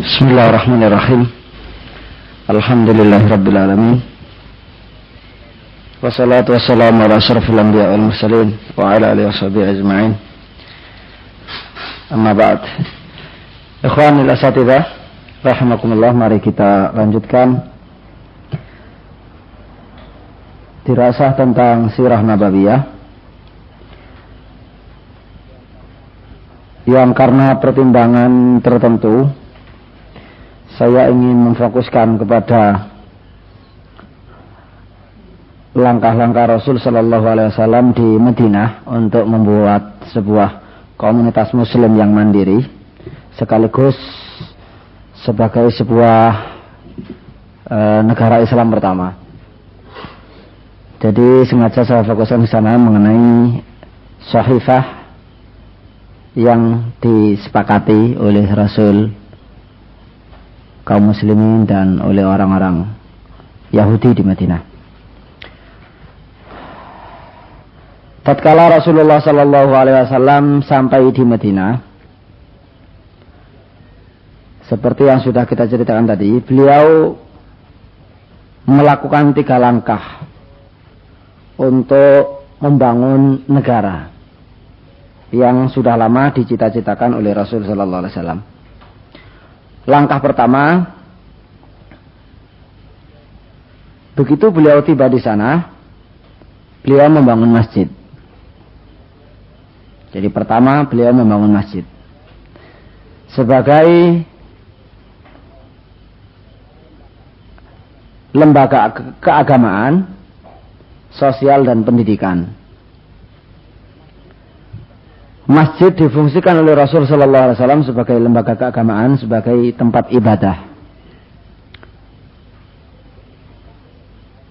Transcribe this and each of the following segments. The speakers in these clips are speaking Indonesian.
Bismillahirrahmanirrahim. Alhamdulillahirabbil alamin. Wassalatu wassalamu ala asyrafil anbiya'i wal mursalin wa ala alihi washabihi ajma'in. Amma ba'd. Ikhwanil asatidzah, rahimakumullah, mari kita lanjutkan dirasah tentang sirah nabawiyah yang karena pertimbangan tertentu saya ingin memfokuskan kepada langkah-langkah Rasul Shallallahu Alaihi Wasallam di Madinah untuk membuat sebuah komunitas Muslim yang mandiri, sekaligus sebagai sebuah negara Islam pertama. Jadi sengaja saya fokuskan di sana mengenai sahifah yang disepakati oleh Rasul, kaum muslimin dan oleh orang-orang Yahudi di Madinah. Tatkala Rasulullah Sallallahu Alaihi Wasallam sampai di Madinah, seperti yang sudah kita ceritakan tadi, beliau melakukan 3 langkah untuk membangun negara yang sudah lama dicita-citakan oleh Rasul Sallallahu Alaihi Wasallam. Langkah pertama, begitu beliau tiba di sana, beliau membangun masjid. Jadi pertama beliau membangun masjid sebagai lembaga keagamaan, sosial dan pendidikan. Masjid difungsikan oleh Rasul Sallallahu Alaihi Wasallam sebagai lembaga keagamaan, sebagai tempat ibadah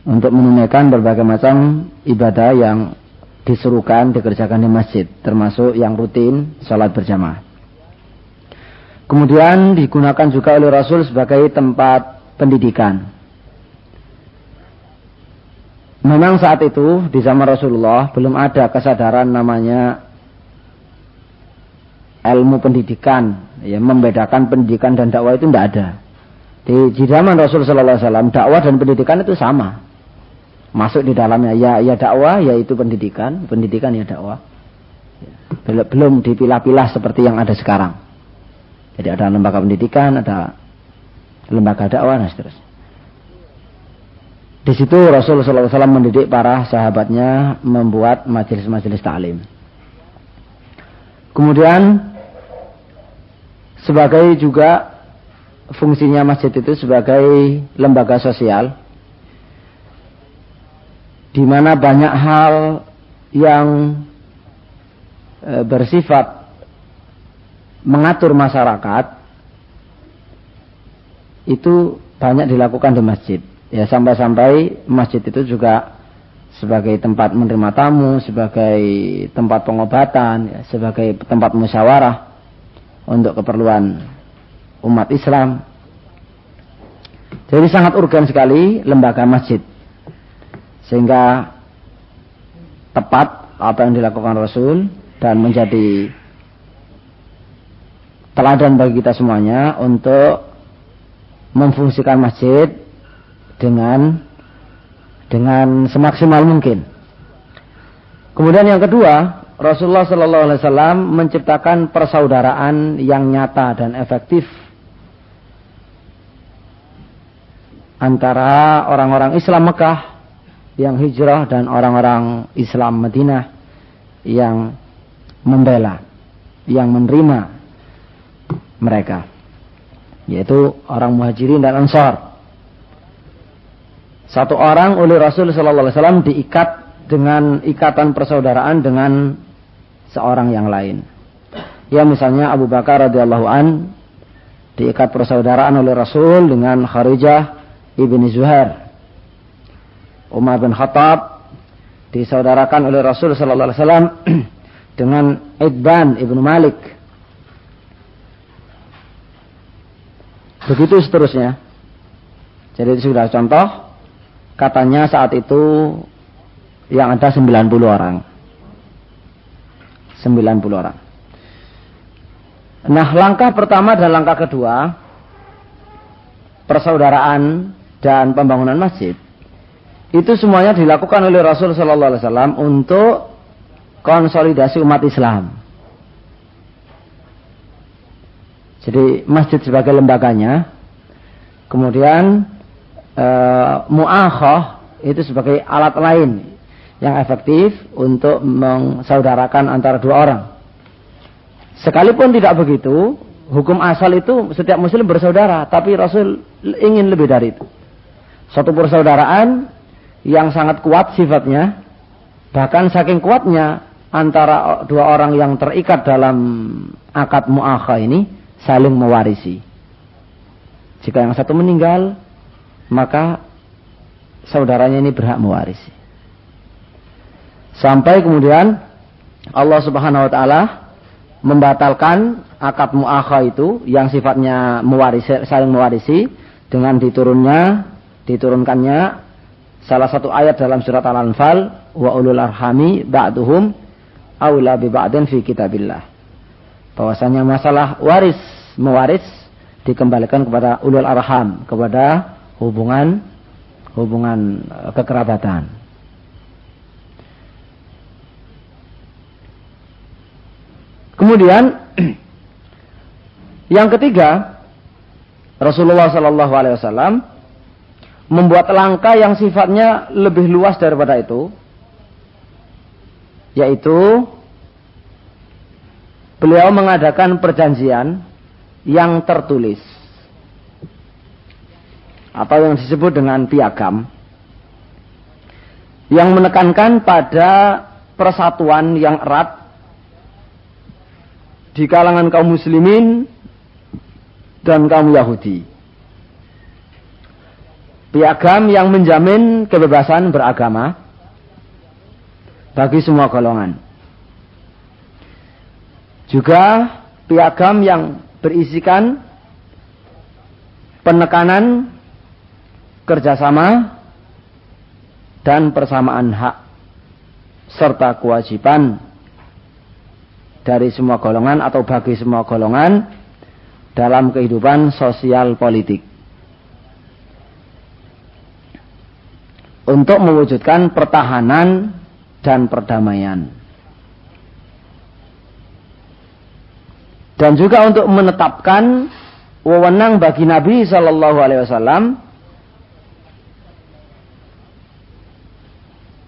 untuk menunaikan berbagai macam ibadah yang diserukan dikerjakan di masjid, termasuk yang rutin salat berjamaah. Kemudian digunakan juga oleh Rasul sebagai tempat pendidikan. Memang saat itu di zaman Rasulullah belum ada kesadaran namanya ilmu pendidikan, ya, membedakan pendidikan dan dakwah itu tidak ada. Di zaman Rasul Sallallahu Alaihi Wasallam, dakwah dan pendidikan itu sama, masuk di dalamnya. Ya dakwah, yaitu pendidikan, pendidikan ya dakwah. Belum dipilah-pilah seperti yang ada sekarang. Jadi ada lembaga pendidikan, ada lembaga dakwah dan seterusnya. Di situ Rasul Sallallahu Alaihi Wasallam mendidik para sahabatnya membuat majelis-majelis ta'lim. Kemudian sebagai juga fungsinya masjid itu sebagai lembaga sosial, di mana banyak hal yang bersifat mengatur masyarakat itu banyak dilakukan di masjid. Ya, sampai-sampai masjid itu juga sebagai tempat menerima tamu, sebagai tempat pengobatan, ya, sebagai tempat musyawarah untuk keperluan umat Islam. Jadi sangat urgen sekali lembaga masjid, sehingga tepat apa yang dilakukan Rasul dan menjadi teladan bagi kita semuanya untuk memfungsikan masjid dengan semaksimal mungkin. Kemudian yang kedua, Rasulullah Sallallahu Alaihi Wasallam menciptakan persaudaraan yang nyata dan efektif antara orang-orang Islam Mekah yang hijrah dan orang-orang Islam Madinah yang membela, yang menerima mereka, yaitu orang Muhajirin dan Ansar. Satu orang oleh Rasul Sallallahu Alaihi Wasallam diikat dengan ikatan persaudaraan dengan seorang yang lain. Ya, misalnya Abu Bakar radhiyallahu an diikat persaudaraan oleh Rasul dengan Kharijah ibni Zuhair. Umar bin Khattab disaudarakan oleh Rasul Sallallahu Alaihi Wasallam dengan Itban ibnu Malik. Begitu seterusnya. Jadi itu sudah contoh. Katanya saat itu yang ada 90 orang. 90 orang. Nah, langkah pertama dan langkah kedua persaudaraan dan pembangunan masjid, itu semuanya dilakukan oleh Rasul sallallahu alaihi wasallam untuk konsolidasi umat Islam. Jadi masjid sebagai lembaganya, kemudian mu'akhah itu sebagai alat lain yang efektif untuk mensaudarakan antara dua orang. Sekalipun tidak begitu, hukum asal itu setiap muslim bersaudara, tapi Rasul ingin lebih dari itu. Suatu persaudaraan yang sangat kuat sifatnya, bahkan saking kuatnya antara dua orang yang terikat dalam akad mu'akhah ini saling mewarisi. Jika yang satu meninggal, maka saudaranya ini berhak mewarisi. Sampai kemudian Allah Subhanahu wa taala membatalkan akad mu'akhah itu yang sifatnya mewarisi, saling mewarisi, dengan diturunkannya salah satu ayat dalam surat Al-Anfal, wa ulul arhami ba'duhum aula bi ba'din fi kitabillah. Bahwasanya masalah mewaris dikembalikan kepada ulul arham, kepada hubungan kekerabatan. Kemudian yang ketiga, Rasulullah sallallahu alaihi wasallam membuat langkah yang sifatnya lebih luas daripada itu, yaitu beliau mengadakan perjanjian yang tertulis atau yang disebut dengan piagam, yang menekankan pada persatuan yang erat di kalangan kaum muslimin dan kaum Yahudi. Piagam yang menjamin kebebasan beragama bagi semua golongan. Juga piagam yang berisikan penekanan kerjasama dan persamaan hak serta kewajiban dari semua golongan atau bagi semua golongan dalam kehidupan sosial politik, untuk mewujudkan pertahanan dan perdamaian, dan juga untuk menetapkan wewenang bagi Nabi Shallallahu Alaihi Wasallam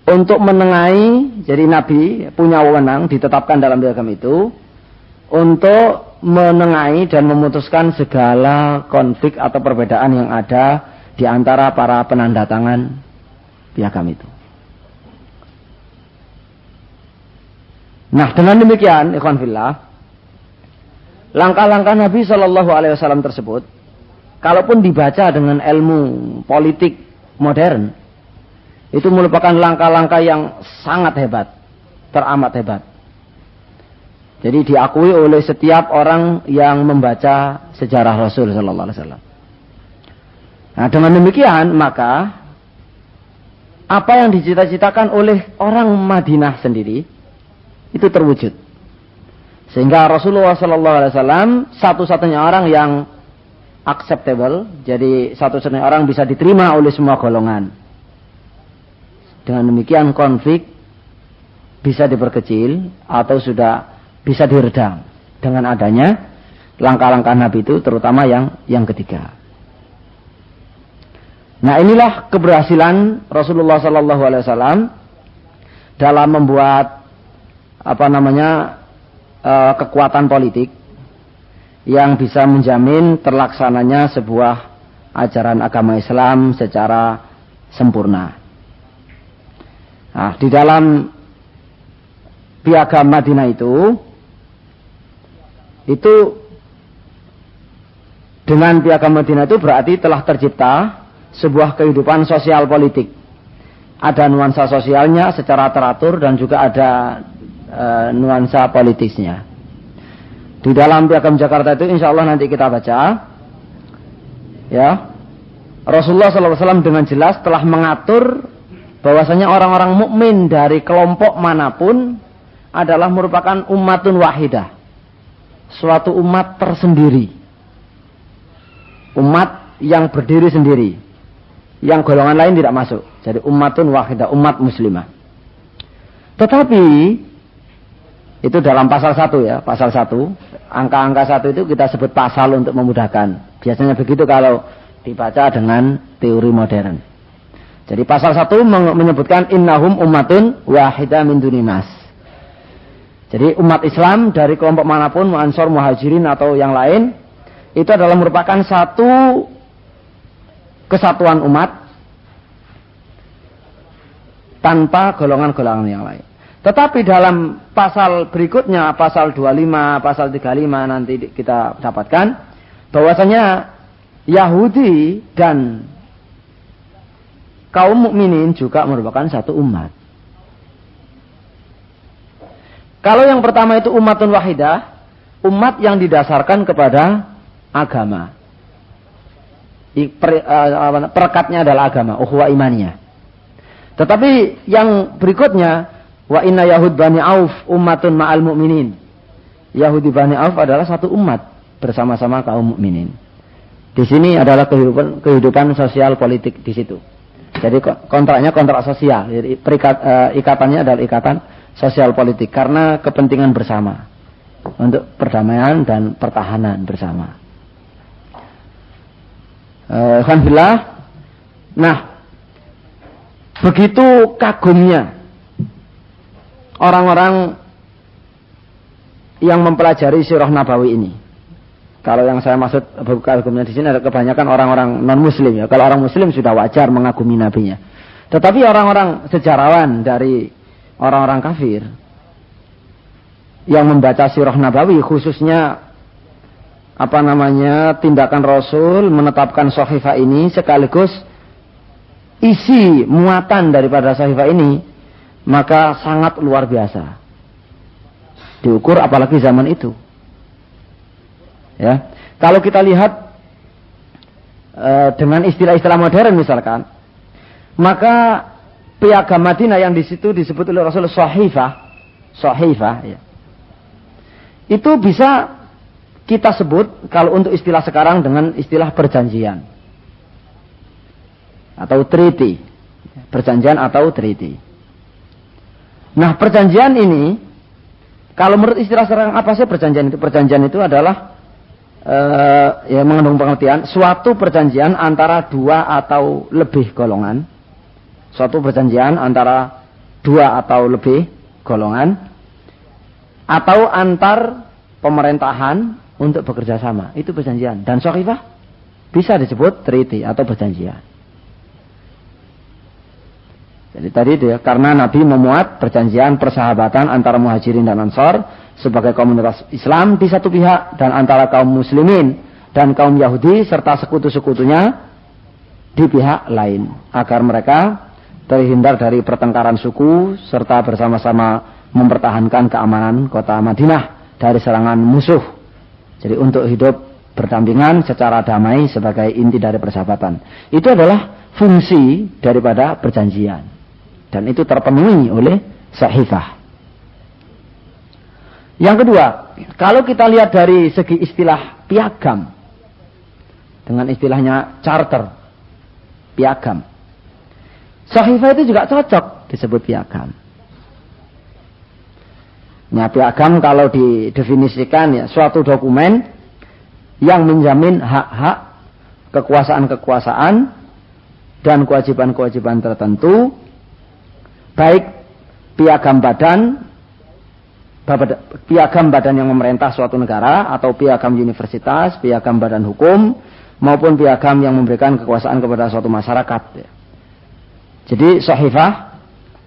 untuk menengahi. Jadi Nabi punya wewenang ditetapkan dalam piagam itu untuk menengahi dan memutuskan segala konflik atau perbedaan yang ada di antara para penandatangan piagam itu. Nah, dengan demikian, ikhwan fillah, langkah-langkah Nabi Shallallahu Alaihi Wasallam tersebut, kalaupun dibaca dengan ilmu politik modern, itu merupakan langkah-langkah yang sangat hebat, teramat hebat. Jadi diakui oleh setiap orang yang membaca sejarah Rasul Sallallahu Alaihi Wasallam. Nah, dengan demikian maka apa yang dicita-citakan oleh orang Madinah sendiri itu terwujud. Sehingga Rasulullah Sallallahu Alaihi Wasallam satu-satunya orang yang acceptable, jadi satu-satunya orang bisa diterima oleh semua golongan. Dengan demikian konflik bisa diperkecil atau sudah bisa diredam dengan adanya langkah-langkah Nabi itu, terutama yang ketiga. Nah, inilah keberhasilan Rasulullah Sallallahu Alaihi Wasallam dalam membuat kekuatan politik yang bisa menjamin terlaksananya sebuah ajaran agama Islam secara sempurna. Nah, di dalam piagam Madinah itu dengan piagam Madinah itu berarti telah tercipta sebuah kehidupan sosial politik. Ada nuansa sosialnya secara teratur dan juga ada nuansa politisnya. Di dalam piagam Jakarta itu insya Allah nanti kita baca, ya, Rasulullah SAW dengan jelas telah mengatur bahwasanya orang-orang mukmin dari kelompok manapun adalah merupakan ummatun wahidah, suatu umat tersendiri, umat yang berdiri sendiri, yang golongan lain tidak masuk. Jadi ummatun wahidah, umat muslimah. Tetapi itu dalam pasal 1 ya, pasal 1. Angka-angka 1 itu kita sebut pasal untuk memudahkan. Biasanya begitu kalau dibaca dengan teori modern. Jadi pasal 1 menyebutkan innahum ummatun wahidah min duninas. Jadi umat Islam dari kelompok manapun, Ansor, Muhajirin atau yang lain, itu adalah merupakan satu kesatuan umat tanpa golongan-golongan yang lain. Tetapi dalam pasal berikutnya, pasal 25, pasal 35 nanti kita dapatkan bahwasanya Yahudi dan kaum mukminin juga merupakan satu umat. Kalau yang pertama itu ummatun wahidah, umat yang didasarkan kepada agama. Perekatnya adalah agama, ukhuwah imaniyah. Tetapi yang berikutnya, wa inna Yahud Bani Auf ummatun ma'al mu'minin. Yahudi Bani Auf adalah satu umat bersama-sama kaum mukminin. Di sini adalah kehidupan sosial politik di situ. Jadi kontraknya kontrak sosial. Jadi ikatannya adalah ikatan sosial politik karena kepentingan bersama untuk perdamaian dan pertahanan bersama. Alhamdulillah. Nah, begitu kagumnya orang-orang yang mempelajari sirah Nabawi ini. Kalau yang saya maksud kagumnya di sini ada kebanyakan orang-orang non-muslim ya. Kalau orang muslim sudah wajar mengagumi nabinya. Tetapi orang-orang sejarawan dari orang-orang kafir yang membaca sirah Nabawi, khususnya tindakan Rasul menetapkan Shahifah ini sekaligus isi muatan daripada Shahifah ini, maka sangat luar biasa diukur apalagi zaman itu. Ya, kalau kita lihat dengan istilah-istilah modern misalkan, maka piagam Madinah yang di situ disebut oleh Rasul Shahifah, ya. Itu bisa kita sebut kalau untuk istilah sekarang dengan istilah perjanjian atau treaty, perjanjian atau treaty. Nah, perjanjian ini kalau menurut istilah sekarang apa sih perjanjian itu? Perjanjian itu adalah mengandung pengertian suatu perjanjian antara dua atau lebih golongan. Suatu perjanjian antara dua atau lebih golongan atau antar pemerintahan untuk bekerja sama. Itu perjanjian. Dan Shahifah bisa disebut treaty atau perjanjian. Jadi tadi itu ya, karena Nabi memuat perjanjian persahabatan antara Muhajirin dan Ansor sebagai komunitas Islam di satu pihak dan antara kaum muslimin dan kaum Yahudi serta sekutu-sekutunya di pihak lain agar mereka terhindar dari pertengkaran suku serta bersama-sama mempertahankan keamanan kota Madinah dari serangan musuh. Jadi untuk hidup berdampingan secara damai sebagai inti dari persahabatan. Itu adalah fungsi daripada perjanjian. Dan itu terpenuhi oleh Shahifah. Yang kedua, kalau kita lihat dari segi istilah piagam dengan istilahnya charter, piagam, Shahifah itu juga cocok disebut piagam. Nah, piagam kalau didefinisikan ya suatu dokumen yang menjamin hak-hak, kekuasaan-kekuasaan dan kewajiban-kewajiban tertentu, baik piagam badan yang memerintah suatu negara atau piagam universitas, piagam badan hukum maupun piagam yang memberikan kekuasaan kepada suatu masyarakat. Jadi Shahifah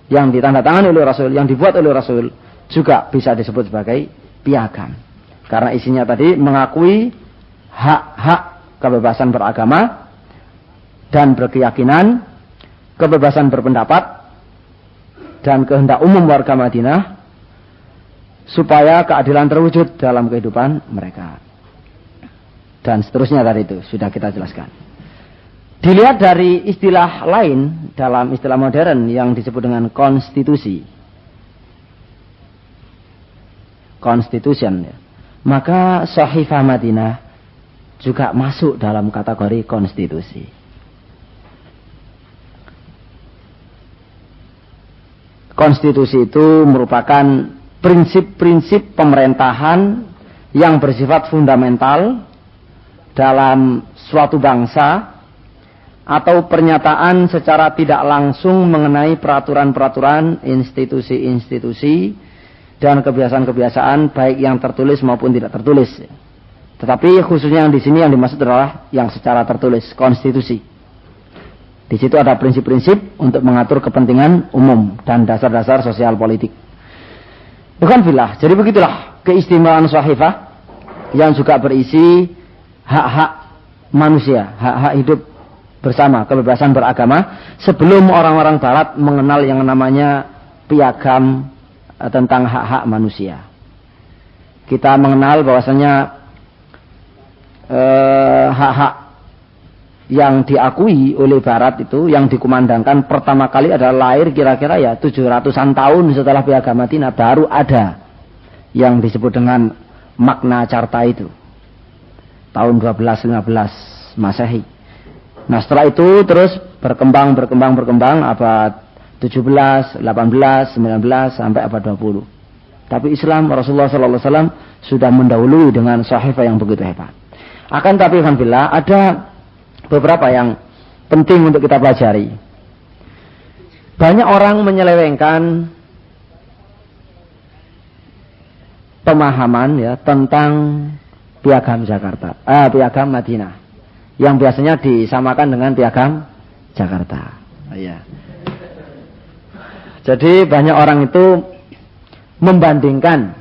yang ditandatangani oleh Rasul, yang dibuat oleh Rasul juga bisa disebut sebagai piagam. Karena isinya tadi mengakui hak-hak kebebasan beragama dan berkeyakinan, kebebasan berpendapat dan kehendak umum warga Madinah supaya keadilan terwujud dalam kehidupan mereka. Dan seterusnya tadi itu sudah kita jelaskan. Dilihat dari istilah lain dalam istilah modern yang disebut dengan konstitusi. Constitution ya. Maka Shahifah Madinah juga masuk dalam kategori konstitusi. Konstitusi itu merupakan prinsip-prinsip pemerintahan yang bersifat fundamental dalam suatu bangsa atau pernyataan secara tidak langsung mengenai peraturan-peraturan, institusi-institusi dan kebiasaan-kebiasaan baik yang tertulis maupun tidak tertulis. Tetapi khususnya yang di sini yang dimaksud adalah yang secara tertulis, konstitusi. Di situ ada prinsip-prinsip untuk mengatur kepentingan umum dan dasar-dasar sosial politik. Bukan filah. Jadi begitulah keistimewaan Shahifah yang juga berisi hak-hak manusia, hak-hak hidup bersama, kebebasan beragama sebelum orang-orang Barat mengenal yang namanya piagam tentang hak-hak manusia. Kita mengenal bahwasanya hak-hak yang diakui oleh Barat itu, yang dikumandangkan pertama kali adalah lahir kira-kira ya 700-an tahun setelah Piagam Madinah, baru ada yang disebut dengan Magna Carta itu tahun 1215 Masehi. Nah setelah itu terus berkembang abad 17, 18, 19 sampai abad 20. Tapi Islam Rasulullah SAW sudah mendahului dengan Shahifah yang begitu hebat. Akan tapi alhamdulillah ada beberapa yang penting untuk kita pelajari. Banyak orang menyelewengkan pemahaman ya tentang Piagam Jakarta, Piagam Madinah, yang biasanya disamakan dengan Piagam Jakarta. Ya. Jadi banyak orang itu membandingkan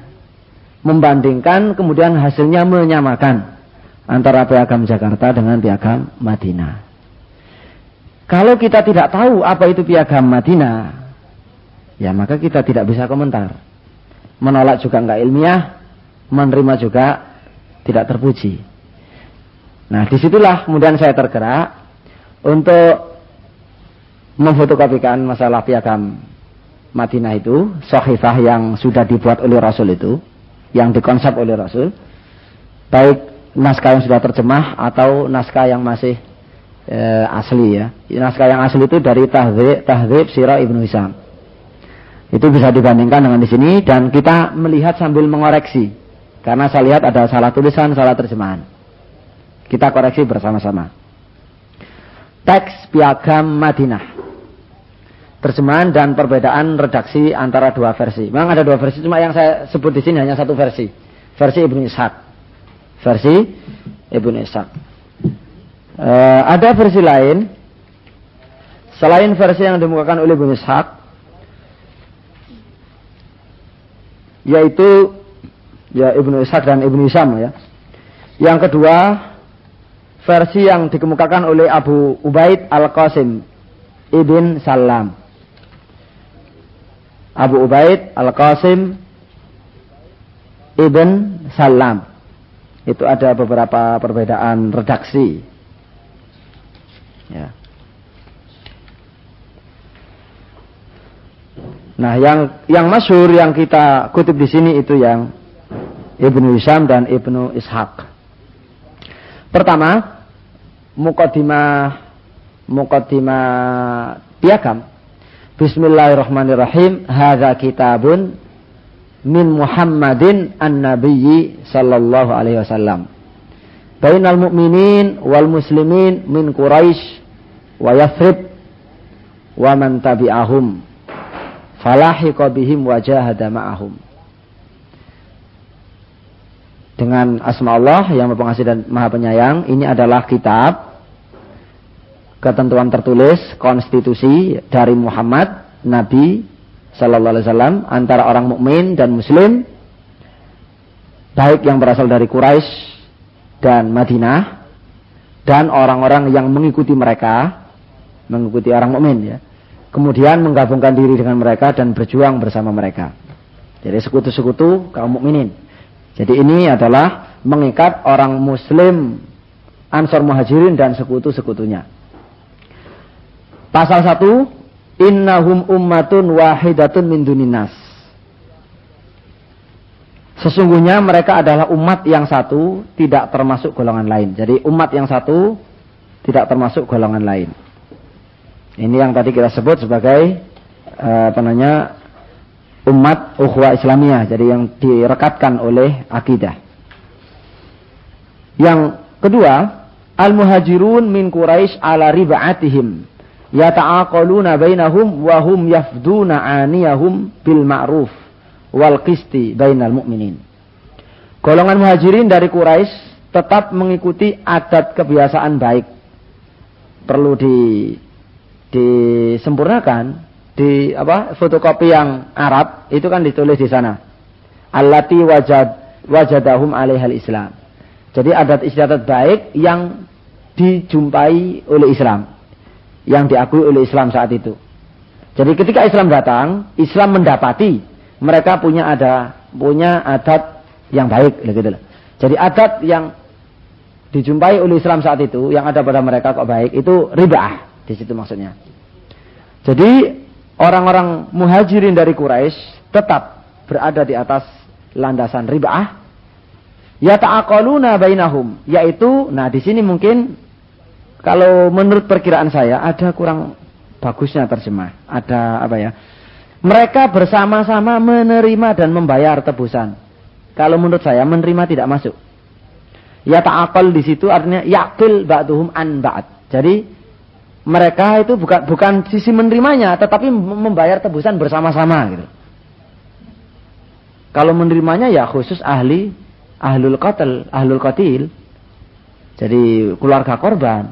kemudian hasilnya menyamakan antara Piagam Jakarta dengan Piagam Madinah. Kalau kita tidak tahu apa itu Piagam Madinah, ya maka kita tidak bisa komentar. Menolak juga enggak ilmiah, menerima juga tidak terpuji. Nah disitulah kemudian saya tergerak untuk memfotokopikan masalah Piagam Madinah itu, Shahifah yang sudah dibuat oleh Rasul itu, yang dikonsep oleh Rasul, baik naskah yang sudah terjemah atau naskah yang masih asli ya. Naskah yang asli itu dari Tahdzib Sirah Ibnu Hisham. Itu bisa dibandingkan dengan di sini dan kita melihat sambil mengoreksi. Karena saya lihat ada salah tulisan, salah terjemahan. Kita koreksi bersama-sama. Teks Piagam Madinah. Terjemahan dan perbedaan redaksi antara dua versi. Memang ada dua versi, cuma yang saya sebut di sini hanya satu versi. Versi Ibnu Ishaq. Versi Ibnu Ishaq. Ada versi lain selain versi yang dimukakan oleh Ibnu Ishaq, yaitu ya Ibnu Ishaq dan Ibnu Hisham ya. Yang kedua versi yang dikemukakan oleh Abu Ubaid Al-Qasim Ibn Salam. Abu Ubaid Al-Qasim Ibn Salam. Itu ada beberapa perbedaan redaksi. Ya. Nah, yang masyhur yang kita kutip di sini itu yang Ibnu Hisham dan Ibnu Ishaq. Pertama, muqaddimah Piagam. Bismillahirrahmanirrahim. Hadza kitabun min Muhammadin an-nabiyyi sallallahu alaihi wasallam. Bainal mu'minin wal muslimin min Quraisy wa Yathrib wa man tabi'ahum. Falahiqa bihim wa jahada ma'ahum. Dengan asma Allah yang Maha Pengasih dan Maha Penyayang, ini adalah kitab ketentuan tertulis konstitusi dari Muhammad Nabi sallallahu alaihi wasallam antara orang mukmin dan muslim, baik yang berasal dari Quraisy dan Madinah dan orang-orang yang mengikuti mereka, mengikuti orang mukmin ya. Kemudian menggabungkan diri dengan mereka dan berjuang bersama mereka. Jadi sekutu-sekutu kaum mukminin. Jadi ini adalah mengikat orang muslim Ansor Muhajirin dan sekutu-sekutunya. Pasal 1, innahum ummatun wahidatun min duninas. Sesungguhnya mereka adalah umat yang satu, tidak termasuk golongan lain. Jadi umat yang satu tidak termasuk golongan lain. Ini yang tadi kita sebut sebagai umat ukhuwah Islamiyah. Jadi yang direkatkan oleh akidah. Yang kedua, al-muhajirun min Quraisy ala rib'atihim yata'aqaluna bainahum wa hum yafduna aniyahum bil ma'ruf wal qisti bainal mu'minin. Golongan muhajirin dari Quraisy tetap mengikuti adat kebiasaan baik. Perlu disempurnakan, fotokopi yang Arab itu kan ditulis di sana. Allati wajadahum alaihal Islam. Jadi adat istiadat baik yang dijumpai oleh Islam, yang diakui oleh Islam saat itu. Jadi ketika Islam datang, Islam mendapati mereka punya adat yang baik, gitu loh. Jadi adat yang dijumpai oleh Islam saat itu, yang ada pada mereka kok baik, itu ribah di situ maksudnya. Jadi orang-orang muhajirin dari Quraisy tetap berada di atas landasan ribah. Yata'aqaluna bainahum, yaitu, nah di sini mungkin kalau menurut perkiraan saya ada kurang bagusnya terjemah. Ada mereka bersama-sama menerima dan membayar tebusan. Kalau menurut saya menerima tidak masuk. Yata'aqal di situ artinya yaqil ba'duhum an ba'd. Jadi mereka itu bukan sisi menerimanya, tetapi membayar tebusan bersama-sama gitu. Kalau menerimanya ya khusus ahlul qatil. Jadi keluarga korban.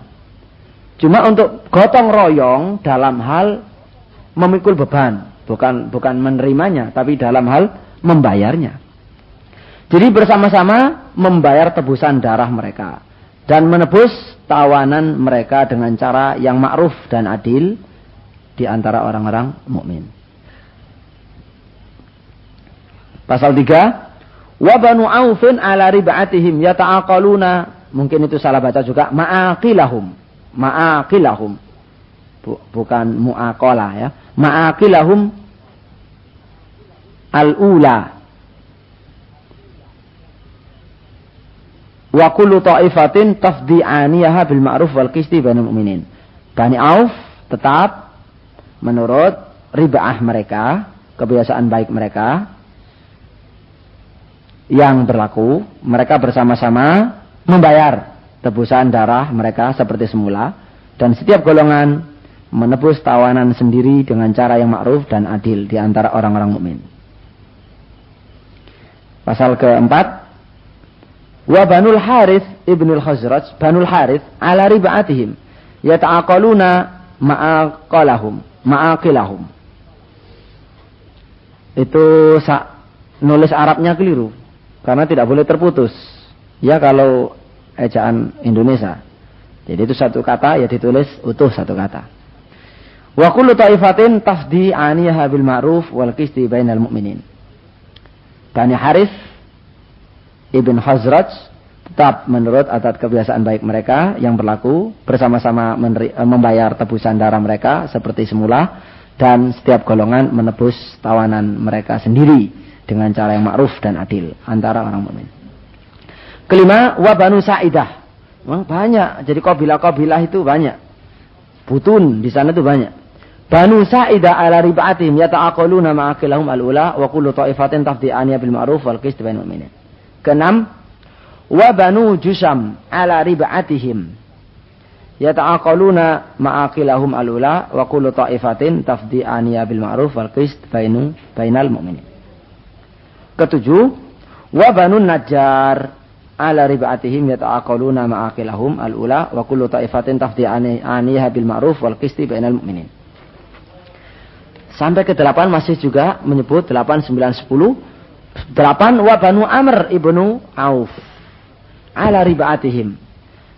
Cuma untuk gotong royong dalam hal memikul beban, bukan menerimanya, tapi dalam hal membayarnya. Jadi bersama-sama membayar tebusan darah mereka dan menebus tawanan mereka dengan cara yang ma'ruf dan adil di antara orang-orang mukmin. Pasal 3, wa banu Aufin ala rib'atihim yata'aqaluna, mungkin itu salah baca juga, ma'aqilahum. Bukan mu'aqalah ya. Ma'aqilahum al-ula. Wa kullu ta'ifatin tafdi'aniyaha bil ma'ruf wal qisti bainal mu'minin. Bani Auf tetap menurut rib'ah mereka, kebiasaan baik mereka yang berlaku. Mereka bersama-sama membayar tebusan darah mereka seperti semula, dan setiap golongan menebus tawanan sendiri dengan cara yang ma'ruf dan adil di antara orang-orang mukmin. Pasal keempat, wa banul Harith ibnul Khazraj, banul Harith ala rib'atihim yata'aqaluna ma'aqilahum. Itu nulis Arabnya keliru karena tidak boleh terputus. Ya kalau ejaan Indonesia. Jadi itu satu kata ya ditulis utuh satu kata. Wa kullu ta'ifatin tafdi aniyaha bil ma'ruf wal qisti bainal mu'minin. Bani Harith ibn Khazraj tetap menurut adat kebiasaan baik mereka yang berlaku, bersama-sama membayar tebusan darah mereka seperti semula, dan setiap golongan menebus tawanan mereka sendiri dengan cara yang ma'ruf dan adil antara orang mukmin. Kelima, wa banu Sa'idah. Memang banyak. Jadi kabilah-kabilah itu banyak. Butun di sana itu banyak. Banu Sa'idah ala rib'atihim yata'aqaluna ma'aqilahum al-ula wa kullu ta'ifatin tafdi'aniya bil ma'ruf wal qist bainal mu'minin. Keenam, wa banu Jusam ala rib'atihim yata'aqaluna ma'aqilahum al-ula wa kullu ta'ifatin tafdi'aniya bil ma'ruf wal qist bainal mu'minin. Ketujuh, wa banu Najjar ala rib'atihim yata'aqaluna ma'aqilahum al-ula wa kullu ta'ifatin tafdi'aniha bil ma'ruf wal qisti bainal mu'minin. Sampai ke 8 masih juga menyebut 8, 9, 10. 8, wa banu Amr ibnu Auf ala rib'atihim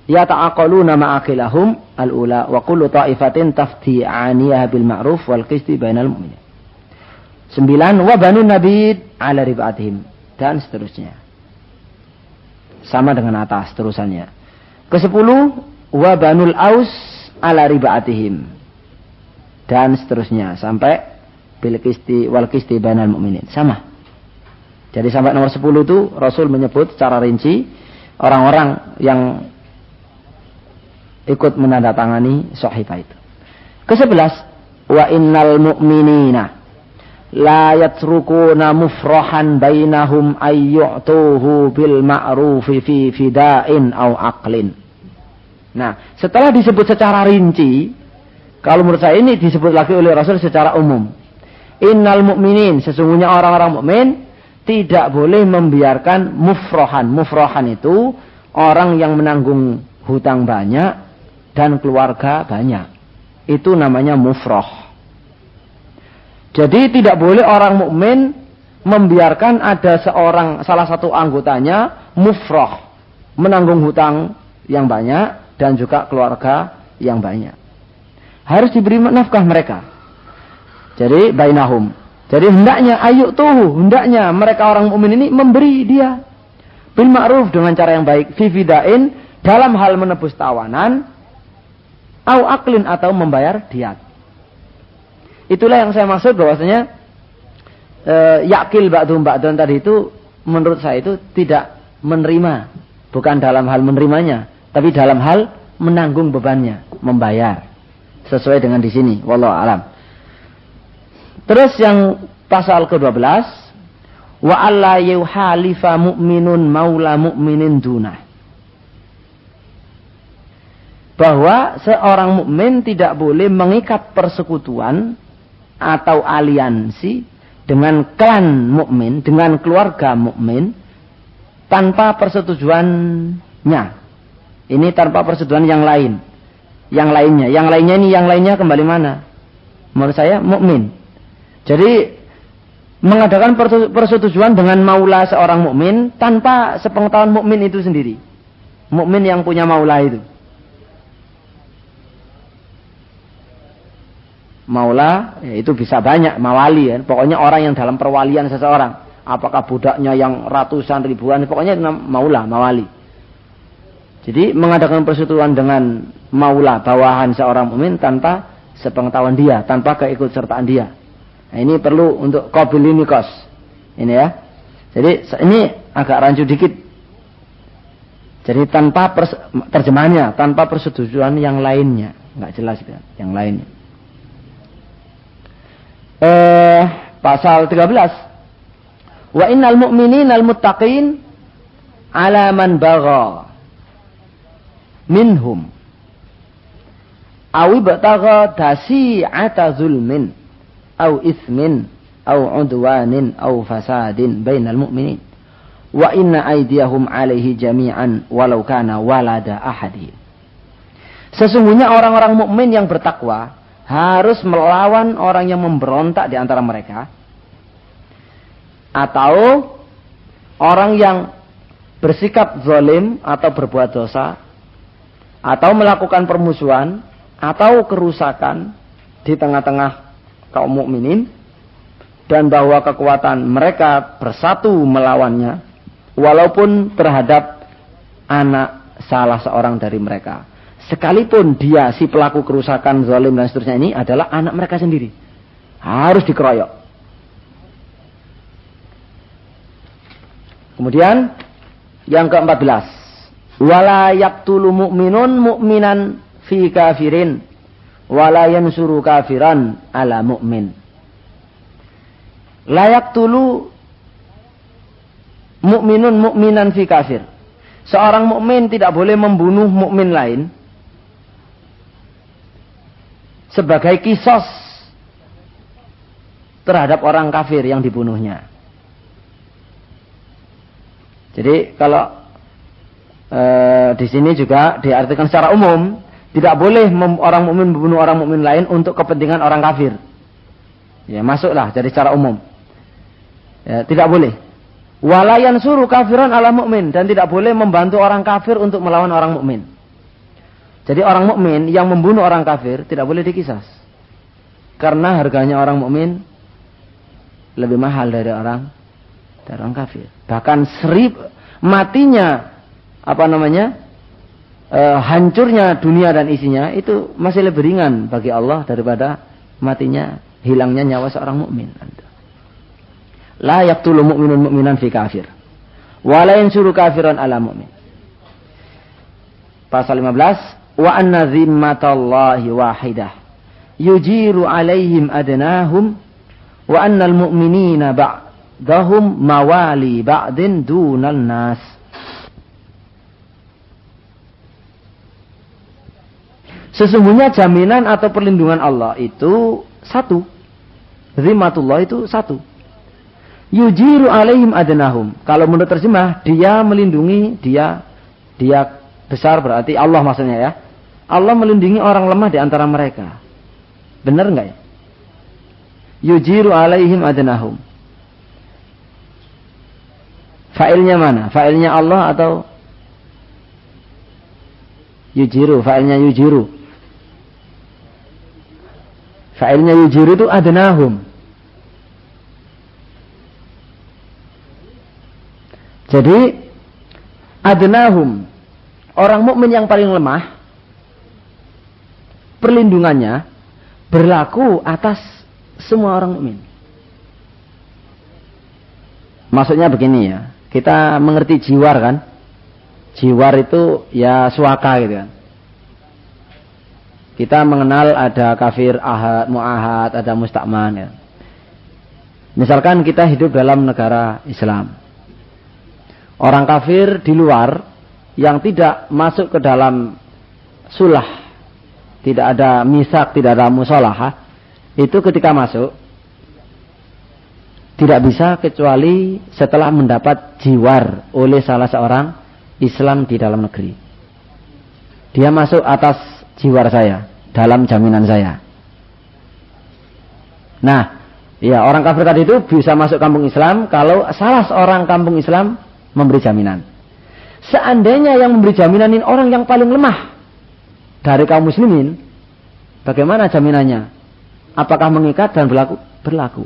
yata'aqaluna ma'aqilahum al-ula wa kullu ta'ifatin tafdi'aniha bil ma'ruf wal qisti bainal mu'minin. 9, wa banu Nabid ala rib'atihim, dan seterusnya. Sama dengan atas terusannya. Ke-10, wa banul Aus ala rib'atihim, dan seterusnya sampai bil qisti wal qisti bainal mu'minin. Sama. Jadi sampai nomor 10 itu Rasul menyebut secara rinci orang-orang yang ikut menandatangani sahifah itu. Ke-11, wa innal mu'minina la yatrukuna mufrahan bainahum ayyu'tuhu bil ma'rufi fi fida'in aw aqlin. Nah, setelah disebut secara rinci, kalau menurut saya ini disebut lagi oleh Rasul secara umum. Innal mu'minin, sesungguhnya orang-orang mukmin tidak boleh membiarkan mufrohan. Mufrohan itu orang yang menanggung hutang banyak dan keluarga banyak. Itu namanya mufroh. Jadi tidak boleh orang mukmin membiarkan ada salah satu anggotanya mufroh, menanggung hutang yang banyak dan juga keluarga yang banyak. Harus diberi nafkah mereka. Jadi bainahum. Jadi hendaknya hendaknya mereka orang mukmin ini memberi dia bil ma'ruf dengan cara yang baik, fi fidain dalam hal menebus tawanan, au aklin atau membayar diat. Itulah yang saya maksud bahwasanya yakil ba'dhum ba'dhan tadi itu menurut saya itu tidak menerima, bukan dalam hal menerimanya, tapi dalam hal menanggung bebannya, membayar. Sesuai dengan di sini, wallahu alam. Terus yang pasal ke-12, wa alla yuhalifa mu'minun maula mu'minin dunah. Bahwa seorang mukmin tidak boleh mengikat persekutuan atau aliansi dengan klan mukmin, dengan keluarga mukmin tanpa persetujuannya. Ini tanpa persetujuan yang lain. Yang lainnya kembali mana? Menurut saya mukmin. Jadi mengadakan persetujuan dengan maula seorang mukmin tanpa sepengetahuan mukmin itu sendiri. Mukmin yang punya maula itu. Maula ya itu bisa banyak, mawali ya. Pokoknya orang yang dalam perwalian seseorang. Apakah budaknya yang ratusan ribuan, pokoknya maula, mawali. Jadi mengadakan persetujuan dengan maula bawahan seorang mukmin tanpa sepengetahuan dia, tanpa keikutsertaan dia. Nah, ini perlu untuk qabilinikos. Ini ya. Jadi ini agak rancu dikit. Jadi tanpa terjemahannya, tanpa persetujuan yang lainnya, enggak jelas ya, yang lainnya. Pasal 13. Wa innal mu'minina al-muttaqin ala man bagha minhum awi batagha dasi'ata zulmin au ismin au udwanin au fasadin bainal mu'minin wa inna aydiyahum alaihi jami'an walau kana walada ahadi. Sesungguhnya orang-orang mukmin yang bertakwa harus melawan orang yang memberontak di antara mereka atau orang yang bersikap zalim atau berbuat dosa atau melakukan permusuhan atau kerusakan di tengah-tengah kaum mukminin, dan bahwa kekuatan mereka bersatu melawannya walaupun terhadap anak salah seorang dari mereka, sekalipun dia si pelaku kerusakan, zalim dan seterusnya ini adalah anak mereka sendiri, harus dikeroyok. Kemudian yang ke-14, wala yaqtulu mu'minun mu'minan fi kafirin wala yansuru kafiran ala mu'min. Layak tulu mu'minun mu'minan fi kafir. Seorang mukmin tidak boleh membunuh mukmin lain sebagai kisos terhadap orang kafir yang dibunuhnya. Jadi kalau di sini juga diartikan secara umum, tidak boleh orang mukmin membunuh orang mukmin lain untuk kepentingan orang kafir. Ya, masuklah jadi secara umum. Ya, tidak boleh. Wala yansuru kafiran ala mukmin, dan tidak boleh membantu orang kafir untuk melawan orang mukmin. Jadi orang mukmin yang membunuh orang kafir tidak boleh dikisas. Karena harganya orang mukmin lebih mahal dari orang kafir. Bahkan matinya hancurnya dunia dan isinya itu masih lebih ringan bagi Allah daripada matinya, hilangnya nyawa seorang mukmin. La yaqtulu mu'minun mu'minan fi kafir. Wa la yansuru kafiran ala mu'min. Pasal 15. Wa anna zimmatallahi wahidah. Yujiru alaihim adnahum. Wa annal mu'minina ba'dahum mawali ba'din dunal nas. Sesungguhnya jaminan atau perlindungan Allah itu satu. Zimmatullah itu satu. Yujiru alaihim adnahum. Kalau menurut terjemah, dia melindungi, dia besar berarti Allah maksudnya ya. Allah melindungi orang lemah di antara mereka. Benar enggak ya? Yujiru alaihim adnahum. Failnya mana? Failnya Allah atau yujiru? Failnya yujiru. Failnya yujiru itu adnahum. Jadi adnahum, orang mukmin yang paling lemah, perlindungannya berlaku atas semua orang mukmin. Maksudnya begini ya, kita mengerti jiwar kan? Jiwar itu ya suaka gitu kan. Kita mengenal ada kafir ahad, mu'ahad, ada mustakman ya. Misalkan kita hidup dalam negara Islam. Orang kafir di luar yang tidak masuk ke dalam sulah, tidak ada misak, tidak ada musolahah, itu ketika masuk tidak bisa kecuali setelah mendapat jiwar oleh salah seorang Islam di dalam negeri. Dia masuk atas jiwar saya, dalam jaminan saya. Nah, ya orang kafir tadi itu bisa masuk kampung Islam kalau salah seorang kampung Islam memberi jaminan. Seandainya yang memberi jaminan ini orang yang paling lemah dari kaum muslimin, bagaimana jaminannya? Apakah mengikat dan berlaku? Berlaku.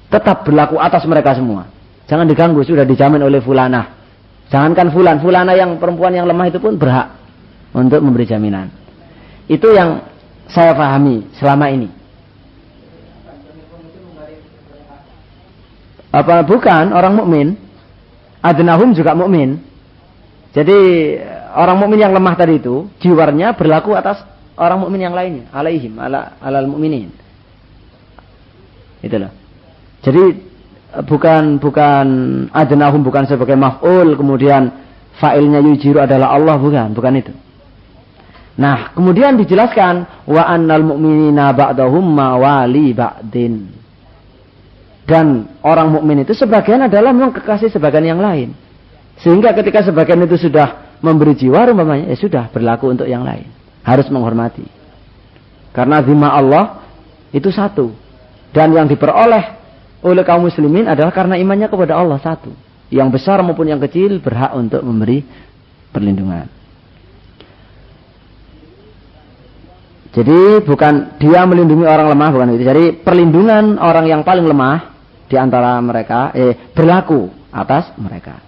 Tetap berlaku atas mereka semua. Jangan diganggu, sudah dijamin oleh fulanah. Jangankan fulanah yang perempuan yang lemah itu pun berhak untuk memberi jaminan. Itu yang saya pahami selama ini. Apa bukan orang mukmin? Adnahum juga mukmin. Jadi orang mukmin yang lemah tadi itu jiwarnya berlaku atas orang mukmin yang lainnya, alaihim alal mukminin. Itulah. Jadi bukan adnahum bukan sebagai maf'ul kemudian fa'ilnya yujiru adalah Allah, bukan itu. Nah, kemudian dijelaskan wa annal mu'minina ba'dahum mawali ba'din. Dan orang mukmin itu sebagian adalah memang kekasih sebagian yang lain. Sehingga ketika sebagian itu sudah memberi jiwa umpamanya, ya sudah berlaku untuk yang lain. Harus menghormati. Karena zimma Allah itu satu. Dan yang diperoleh oleh kaum muslimin adalah karena imannya kepada Allah satu. Yang besar maupun yang kecil berhak untuk memberi perlindungan. Jadi bukan dia melindungi orang lemah, bukan itu. Jadi perlindungan orang yang paling lemah di antara mereka berlaku atas mereka.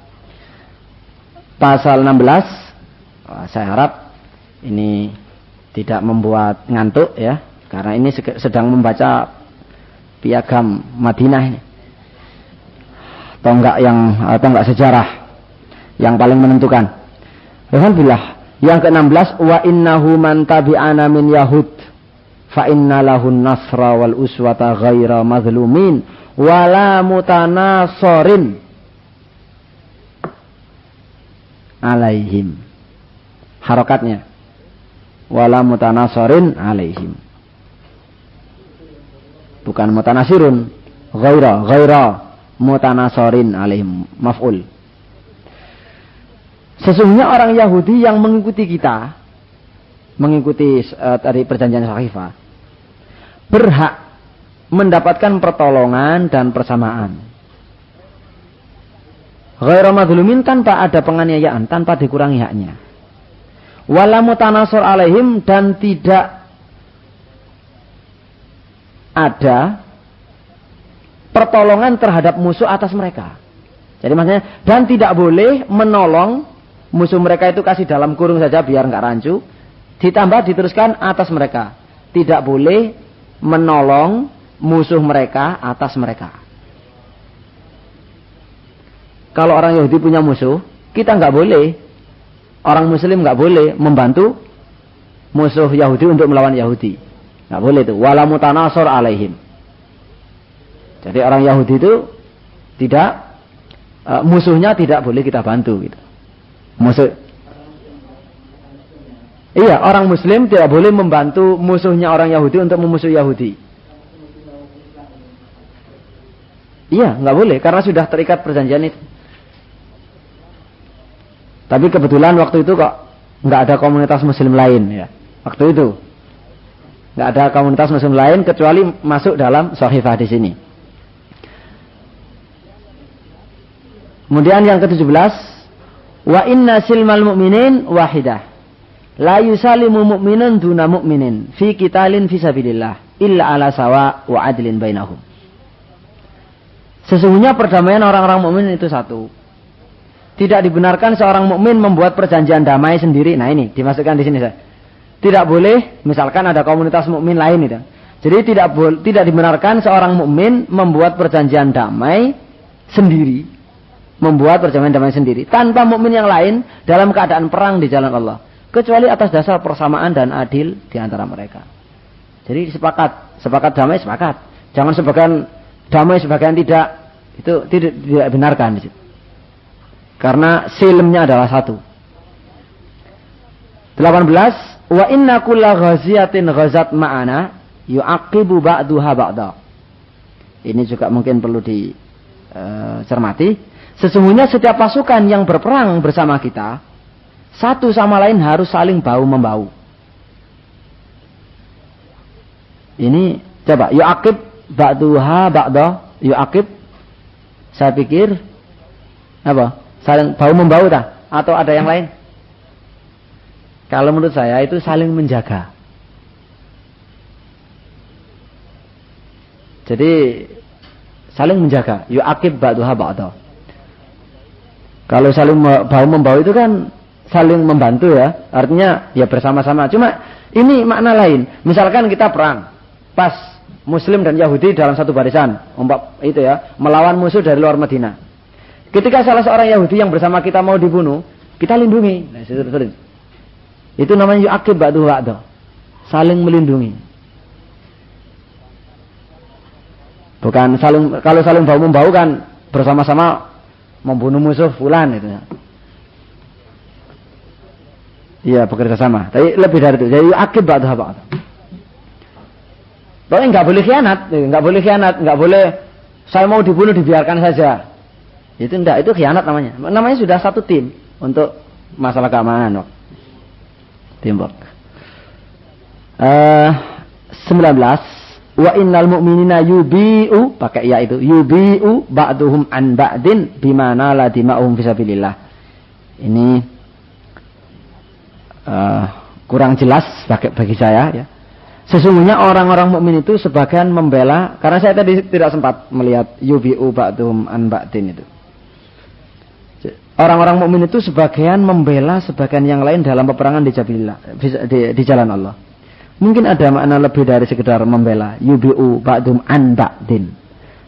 Pasal 16, saya harap ini tidak membuat ngantuk ya, karena ini sedang membaca piagam Madinah ini. Tonggak sejarah yang paling menentukan. Alhamdulillah. Yang ke-16, wa innahu man tabi'ana min yahud fa inna lahun nasra wal uswata ghaira mazlumin wala mutanasorin alaihim. Harokatnya wala mutanasorin alaihim, bukan mutanasirun. Ghaira mutanasorin alaihim, maf'ul. Sesungguhnya orang Yahudi yang mengikuti kita, mengikuti dari perjanjian Sakhifah, berhak mendapatkan pertolongan dan persamaan. Ghairu madzlumin, tanpa ada penganiayaan, tanpa dikurangi haknya. Wala mutanasor alaihim, dan tidak ada pertolongan terhadap musuh atas mereka. Jadi maksudnya, dan tidak boleh menolong musuh mereka itu, kasih dalam kurung saja biar nggak rancu. Ditambah diteruskan atas mereka. Tidak boleh menolong musuh mereka atas mereka. kalau orang Yahudi punya musuh, kita nggak boleh, orang Muslim nggak boleh membantu musuh Yahudi untuk melawan Yahudi. Nggak boleh itu. Wala mutanasor alaihim. Jadi orang Yahudi itu tidak, musuhnya tidak boleh kita bantu. Gitu. Musuh. Iya, orang Muslim tidak boleh membantu musuhnya orang Yahudi untuk memusuhi Yahudi. Iya, nggak boleh karena sudah terikat perjanjian itu. Tapi kebetulan waktu itu kok nggak ada komunitas Muslim lain ya. Waktu itu nggak ada komunitas Muslim lain kecuali masuk dalam Shahifah di sini. Kemudian yang ke-17, wa inna silmal mu'minin wahidah. La yusalimu mu'minun duna mu'minin fi qitalin fi sabilillah illa ala sawa wa adlin bainahum. Sesungguhnya perdamaian orang-orang mukmin itu satu. Tidak dibenarkan seorang mukmin membuat perjanjian damai sendiri. Nah ini dimasukkan di sini saya. Tidak boleh, misalkan ada komunitas mukmin lain itu. Jadi tidak dibenarkan seorang mukmin membuat perjanjian damai sendiri, membuat perjanjian damai sendiri tanpa mukmin yang lain dalam keadaan perang di jalan Allah, kecuali atas dasar persamaan dan adil di antara mereka. Jadi sepakat damai sepakat. Jangan sebagian damai sebagian tidak. Itu tidak dibenarkan di situ. Karena silmnya adalah satu. 18. Wa inna kulla ghaziyatin ghazat ma'ana yu'aqibu ba'duha ba'da. Ini juga mungkin perlu dicermati. Sesungguhnya setiap pasukan yang berperang bersama kita, satu sama lain harus saling bahu-membahu. Ini coba yu'aqib ba'duha ba'da. Yu'aqib, saya pikir apa? Saling bahu-membahu tak? Atau ada yang lain? Kalau menurut saya itu saling menjaga. Jadi saling menjaga. Yu'aqib ba'duha ba'da. Kalau saling bahu-membahu itu kan saling membantu ya. Artinya ya bersama-sama. Cuma ini makna lain. Misalkan kita perang. Pas Muslim dan Yahudi dalam satu barisan. Itu ya. Melawan musuh dari luar Madinah. Ketika salah seorang Yahudi yang bersama kita mau dibunuh, kita lindungi. Nah, itu namanya yu'aqib ba'duhu ba'da. Saling melindungi. Bukan kalau saling bahu-membahu kan bersama-sama membunuh musuh fulan itu. Iya, bekerja sama. Tapi lebih dari itu. Jadi yu'aqib ba'duhu ba'da. Pokoknya enggak boleh khianat, enggak boleh saya mau dibunuh dibiarkan saja. Itu enggak, itu khianat namanya. Namanya sudah satu tim untuk masalah keamanan. Teamwork. 19. Wa innal mu'minina yubi'u, pakai ya itu, yubi'u ba'duhum an ba'din bimana la dima'uhum fisabilillah. Ini kurang jelas bagi saya ya. Sesungguhnya orang-orang mukmin itu sebagian membela, karena saya tadi tidak sempat melihat yubi'u ba'duhum an ba'din itu. Orang-orang mukmin itu sebagian membela sebagian yang lain dalam peperangan di jalan Allah. Mungkin ada makna lebih dari sekedar membela. Yubi'u ba'dum an ba'din.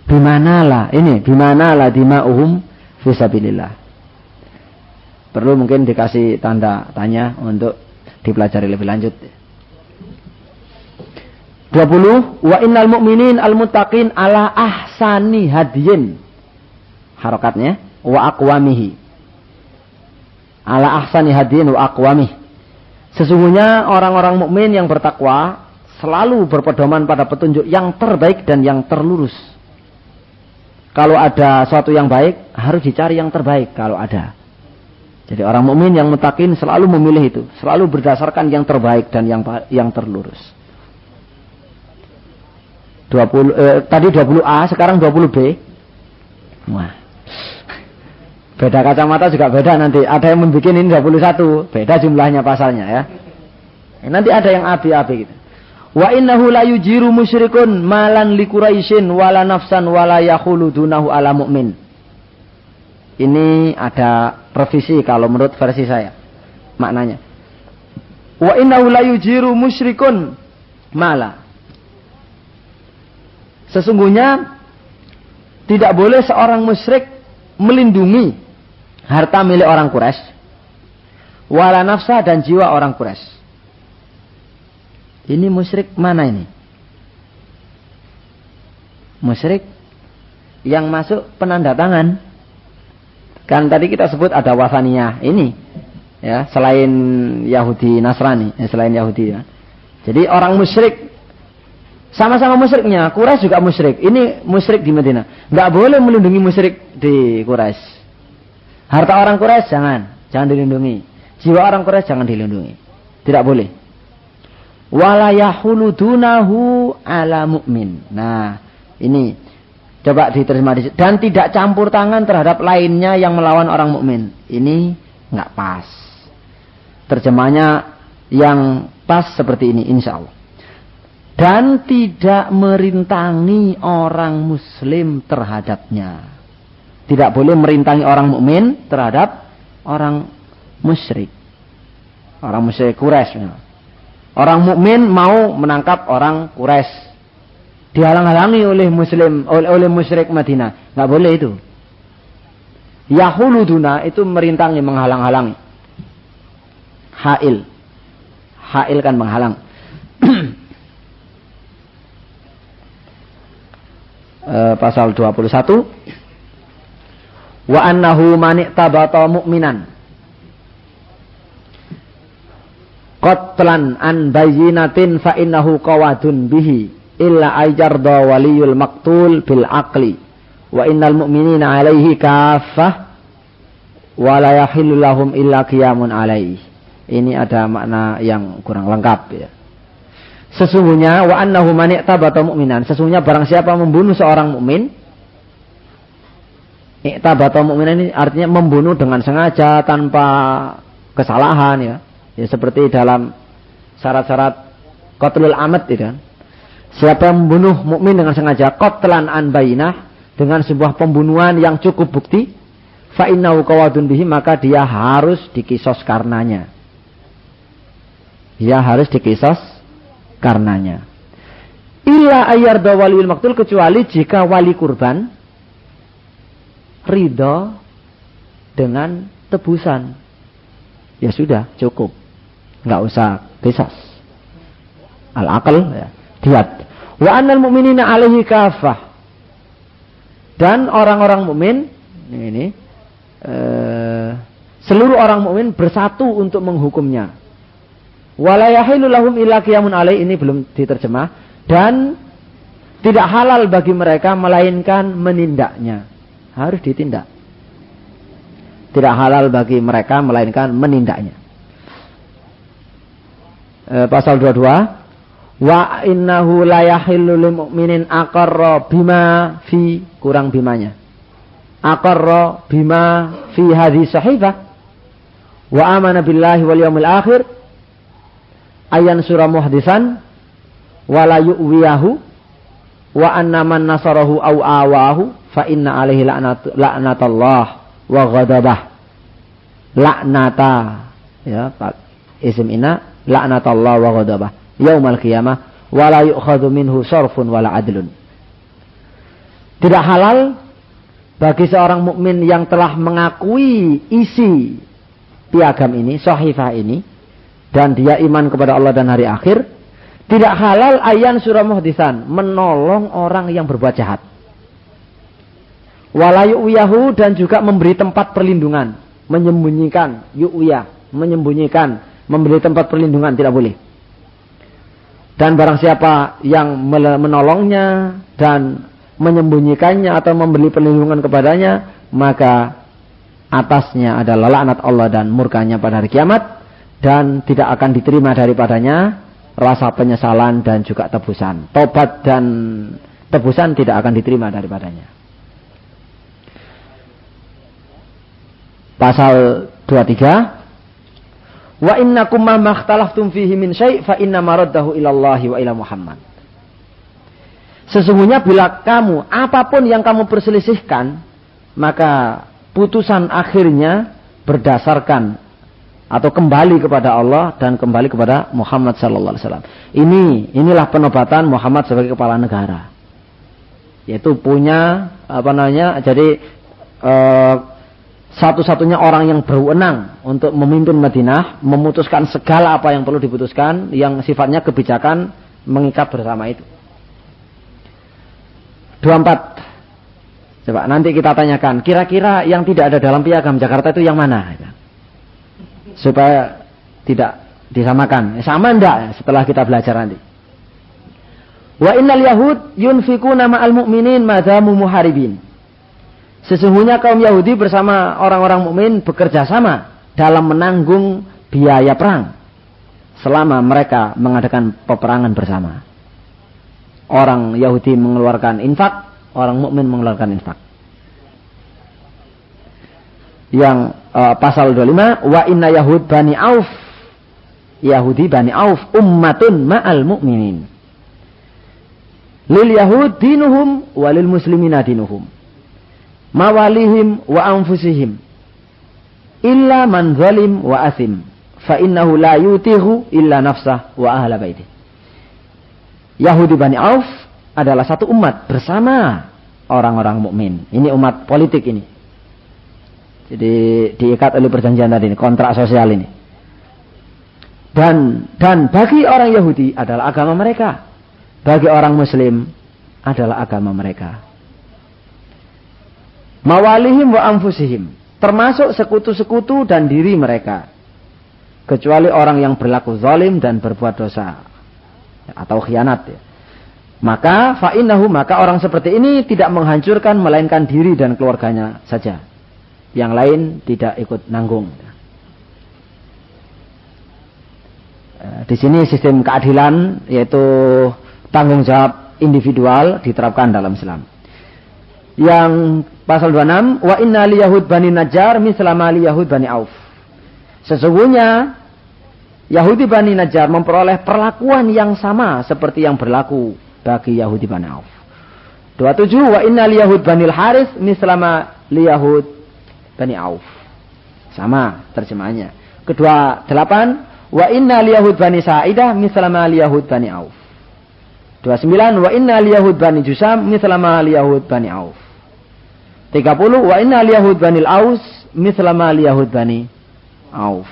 Bimanalah dima'uhum fisabilillah. Perlu mungkin dikasih tanda tanya untuk dipelajari lebih lanjut. 20. Wa innal mu'minin al-muttaqin ala ahsani hadiyin. Harokatnya. Wa aqwamihi. Ala ahsani hadiyin wa aqwamih. Sesungguhnya orang-orang mukmin yang bertakwa selalu berpedoman pada petunjuk yang terbaik dan yang terlurus. Kalau ada suatu yang baik, harus dicari yang terbaik kalau ada. Jadi orang mukmin yang muttaqin selalu memilih itu, selalu berdasarkan yang terbaik dan yang terlurus. 20 20A, sekarang 20B. Wah. Beda kacamata juga beda nanti. Ada yang membuat ini 21. Beda jumlahnya pasalnya ya. Nanti ada yang abi-abi gitu. Wa innahu la yujiru musyrikun malan li Quraisyin wala nafsan wala yakhulu dunahu ala mu'min. Ini ada revisi kalau menurut versi saya. Maknanya. Wa innahu la yujiru musyrikun mala. Sesungguhnya tidak boleh seorang musyrik melindungi harta milik orang Quraisy, wala nafsa dan jiwa orang Quraisy. Ini musyrik mana ini? Musyrik yang masuk penanda tangan. Kan tadi kita sebut ada wasaniyah ini, ya, selain Yahudi Nasrani, selain Yahudi ya. Jadi orang musyrik sama-sama musyriknya, Quraisy juga musyrik. Ini musyrik di Madinah. Enggak boleh melindungi musyrik di Quraisy. Harta orang Quraisy jangan dilindungi. Jiwa orang Quraisy jangan dilindungi. Tidak boleh. Wala yahuludunahu ala mu'min. Nah, ini coba diterima dan tidak campur tangan terhadap lainnya yang melawan orang mukmin. Ini enggak pas. Terjemahnya yang pas seperti ini insyaallah. Dan tidak merintangi orang muslim terhadapnya. Tidak boleh merintangi orang mukmin terhadap orang musyrik. Orang musyrik Quraisy. Orang mukmin mau menangkap orang Quraisy, dihalang-halangi oleh muslim, oleh musyrik Madinah. Enggak boleh itu. Yahuluduna itu merintangi, menghalang-halangi. Hail kan menghalang. Pasal 21. Wa annahu man i'tabata mu'minan qatlan an bayyinatin fa innahu qawadun bihi illa ayjarda waliyul maqtul bil aqli wa innal mu'minina alaihi kaffah wa la yahillu lahum illa qiyamun alaihi. Ini ada makna yang kurang lengkap ya. Sesungguhnya wa annahu man i'tabata mu'minan, sesungguhnya barang siapa membunuh seorang mukmin, i'tabata mu'minan ini artinya membunuh dengan sengaja tanpa kesalahan ya. Ya seperti dalam syarat-syarat qatlul amad itu kan. Siapa yang membunuh mukmin dengan sengaja, qatlan an bayyinah, dengan sebuah pembunuhan yang cukup bukti, fa innahu qawadun bihi, maka dia harus dikisos karenanya. Dia harus dikisos karenanya. Illa ayyarda waliul maqtul, kecuali jika wali kurban ridha dengan tebusan. Ya sudah, cukup. Enggak usah qisas. Al-aql ya, diyat. Wa annal mu'minina alaihi kafah. Dan orang-orang mukmin ini seluruh orang mukmin bersatu untuk menghukumnya. Wala yahillu lahum illa qiyamun alaihi, ini belum diterjemah, dan tidak halal bagi mereka melainkan menindaknya. Harus ditindak. Tidak halal bagi mereka melainkan menindaknya. Pasal 22. Wa innahu la yahillu lil mu'minin aqarra bima fi, kurang bimanya. Aqarra bima fi hadhihi sahifah wa amana billahi wal yawmil akhir ayan surah muhdisan wala yu'wiyahu wa anna man nasarahu aw awahu fa inna alaihi la'natullah wa ghadabah. Laknata ya, isim inna, la'natullah wa ghadabah yaumal qiyamah wa la yu'khadhu minhu sarfun wala adlun. Tidak halal bagi seorang mukmin yang telah mengakui isi piagam ini, sahifah ini, dan dia iman kepada Allah dan hari akhir, tidak halal ayan surah muhdisan, menolong orang yang berbuat jahat. Wala yu'wiyahu, dan juga memberi tempat perlindungan, menyembunyikan, yu'wiyah, menyembunyikan, memberi tempat perlindungan, tidak boleh. Dan barang siapa yang menolongnya dan menyembunyikannya atau memberi perlindungan kepadanya, maka atasnya adalah laknat Allah dan murkanya pada hari kiamat, dan tidak akan diterima daripadanya rasa penyesalan dan juga tebusan. Tobat dan tebusan tidak akan diterima daripadanya. Pasal 23. Wa innakum ma makhtalaftum fihi min syai' fa inna maraddahu ilallahi wa ila Muhammad. Sesungguhnya bila kamu, apapun yang kamu perselisihkan, maka putusan akhirnya berdasarkan atau kembali kepada Allah dan kembali kepada Muhammad sallallahu alaihi wasallam. Inilah penobatan Muhammad sebagai kepala negara. Yaitu punya jadi satu-satunya orang yang berwenang untuk memimpin Madinah, memutuskan segala apa yang perlu diputuskan, yang sifatnya kebijakan mengikat bersama itu. 24. Coba nanti kita tanyakan, kira-kira yang tidak ada dalam piagam Jakarta itu yang mana? Supaya tidak disamakan. Sama enggak setelah kita belajar nanti. Wa innal yahud yunfikuna ma'al mu'minin madamu muharibin. Sesungguhnya kaum Yahudi bersama orang-orang mukmin bekerja sama dalam menanggung biaya perang selama mereka mengadakan peperangan bersama. Orang Yahudi mengeluarkan infak, orang mukmin mengeluarkan infak. Yang pasal 25, wa inna yahud bani Auf, Yahudi bani Auf ummatun ma'al mu'minin. Lil yahud dinuhum walil muslimina dinuhum. Mawalihim wa anfusihim illa man zalim wa asim fa innahu la yutihu illa nafsah wa ahla baitih. Yahudi Bani Auf adalah satu umat bersama orang-orang mukmin. Ini umat politik ini. Jadi diikat oleh perjanjian tadi ini, kontrak sosial ini. Dan bagi orang Yahudi adalah agama mereka. Bagi orang Muslim adalah agama mereka. Mawalihim wa anfusihim, termasuk sekutu-sekutu dan diri mereka, kecuali orang yang berlaku zalim dan berbuat dosa atau khianat. Maka fa'innahu, maka orang seperti ini tidak menghancurkan melainkan diri dan keluarganya saja, yang lain tidak ikut nanggung. Di sini sistem keadilan yaitu tanggung jawab individual diterapkan dalam Islam. Yang pasal 26, wa inna li yahud bani Najjar mislama li yahud bani Auf. Sesungguhnya Yahudi Bani Najjar memperoleh perlakuan yang sama seperti yang berlaku bagi Yahudi Bani Auf. 27, wa inna li yahud bani Al-Haris mislama li yahud bani Auf. Sama terjemahannya. Kedua 8, wa inna li yahud bani Sa'idah mislama li yahud bani Auf. 29, wa inna li yahud bani Jusam mislama li yahud bani Auf. 30, wa inna li yahud bani Al-Aus mislama li yahud bani Auf.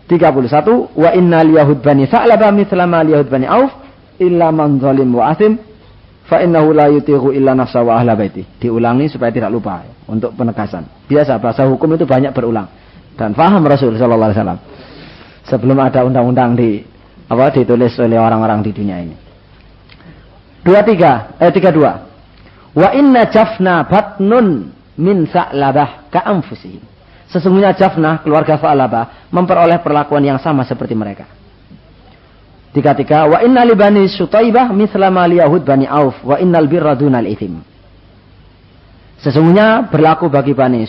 31, wa inna li yahud bani Sa'labah mislama li yahud bani Auf illa man zalim wa asim fa innahu la yutihu illa nafsa wa ahla baiti. Diulangi supaya tidak lupa untuk penegasan. Biasa bahasa hukum itu banyak berulang dan faham Rasul sallallahu alaihi wasallam sebelum ada undang-undang ditulis oleh orang-orang di dunia ini. 32. Wa inna Jafna batnun min Sa'labah ka'anfusihim. Sesungguhnya Jafna, keluarga Sa'labah, memperoleh perlakuan yang sama seperti mereka. 33. Wa inna li bani Sutaibah mislama li yahud bani Auf wa innal birra dunal ithim. Sesungguhnya berlaku bagi bani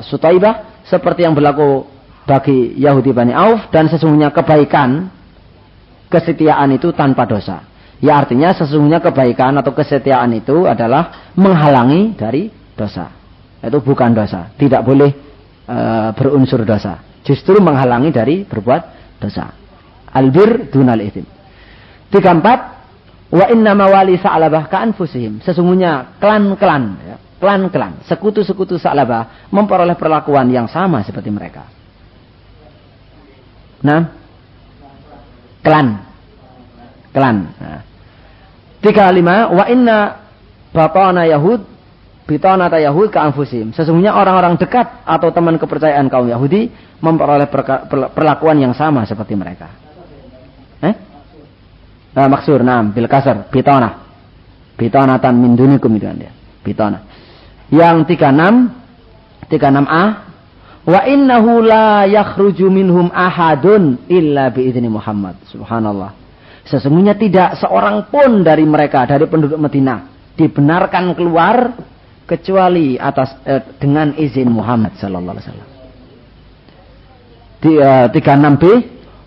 Sutaibah seperti yang berlaku bagi Yahudi Bani Auf, dan sesungguhnya kebaikan, kesetiaan itu tanpa dosa. Ya artinya sesungguhnya kebaikan atau kesetiaan itu adalah menghalangi dari dosa. Itu bukan dosa. Tidak boleh berunsur dosa. Justru menghalangi dari berbuat dosa. Albir dunal ithim. 34. Wa inna mawali Sa'labah ka'anfusihim. Sesungguhnya klan-klan, sekutu-sekutu Sa'labah memperoleh perlakuan yang sama seperti mereka. Nah, klan. Nah. 35. Wa inna batana Yahud bitanata Yahud ka'anfusihim. Sesungguhnya orang-orang dekat atau teman kepercayaan kaum Yahudi memperoleh perlakuan yang sama seperti mereka. Maksur, bil kasar, bitanatan min dunikum itu dia. Bitana. Yang 36A, wa innahu la yakhruju minhum ahadun illa biizni Muhammad. Subhanallah. Sesungguhnya tidak seorang pun dari mereka, dari penduduk Madinah, dibenarkan keluar kecuali dengan izin Muhammad sallallahu alaihi wasallam. 36B,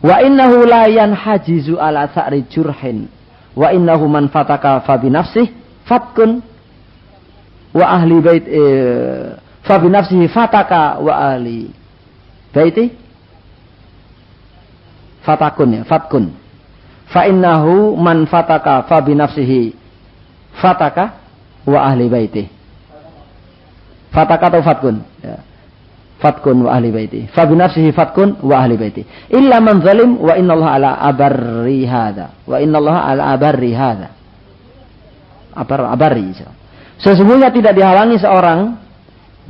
wa innahu la yanhajizu ala sa'ri jurhin wa innahu man fataka fa bi nafsihi fatkun wa ahli bait fa bi nafsihi fataka wa ahli baiti fatakun fatkun fa innahu man fataka fa bi nafsihi fataka wa ahli baiti. Fataka atau fatkun. Ya. Fatkun wa ahli baiti. Fa bi nafsihi fatkun wa ahli baiti. Illa man zalim wa innallaha ala abarri hadza. Wa innallaha ala abarri hadza. Abarri. Sesungguhnya tidak dihalangi seorang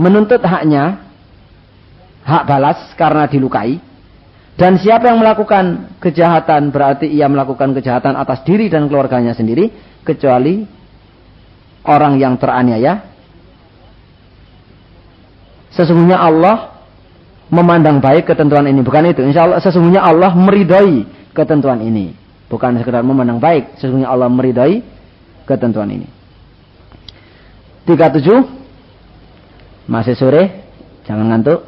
menuntut haknya, hak balas karena dilukai. Dan siapa yang melakukan kejahatan berarti ia melakukan kejahatan atas diri dan keluarganya sendiri, kecuali orang yang teraniaya. Sesungguhnya Allah memandang baik ketentuan ini. Bukan itu. Insya Allah sesungguhnya Allah meridai ketentuan ini. Bukan sekedar memandang baik. Sesungguhnya Allah meridai ketentuan ini. 37. Masih sore. Jangan ngantuk.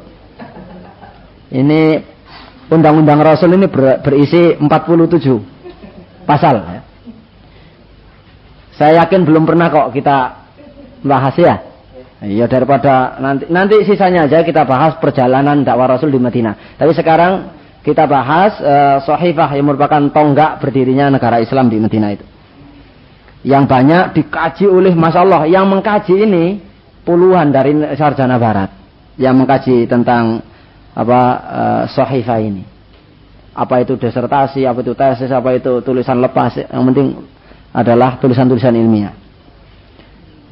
Ini Undang-Undang Rasul ini berisi 47 pasal. Saya yakin belum pernah kok kita bahas ya. Ya daripada nanti sisanya aja kita bahas perjalanan dakwah Rasul di Madinah. Tapi sekarang kita bahas Sahifah yang merupakan tonggak berdirinya negara Islam di Madinah itu. Yang banyak dikaji oleh Masya Allah. Yang mengkaji ini puluhan dari sarjana barat. Yang mengkaji tentang Sahifah ini. Apa itu disertasi, apa itu tesis, apa itu tulisan lepas. Yang penting adalah tulisan-tulisan ilmiah.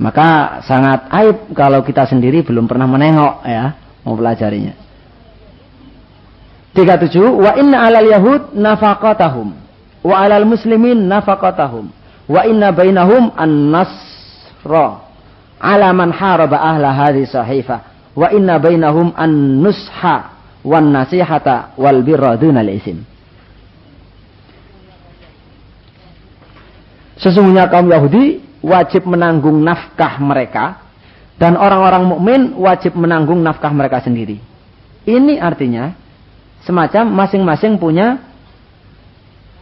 Maka sangat aib kalau kita sendiri belum pernah menengok ya, mempelajarinya. 37. Wa inna alal yahud nafaqatahum wa alal muslimin nafaqatahum wa inna bainahum an-nasra ala man haraba ahla hadhihi sahifah wa inna bainahum an-nusha wan nasihata wal birra dunal isim. Sesungguhnya kaum Yahudi wajib menanggung nafkah mereka dan orang-orang mukmin wajib menanggung nafkah mereka sendiri. Ini artinya semacam masing-masing punya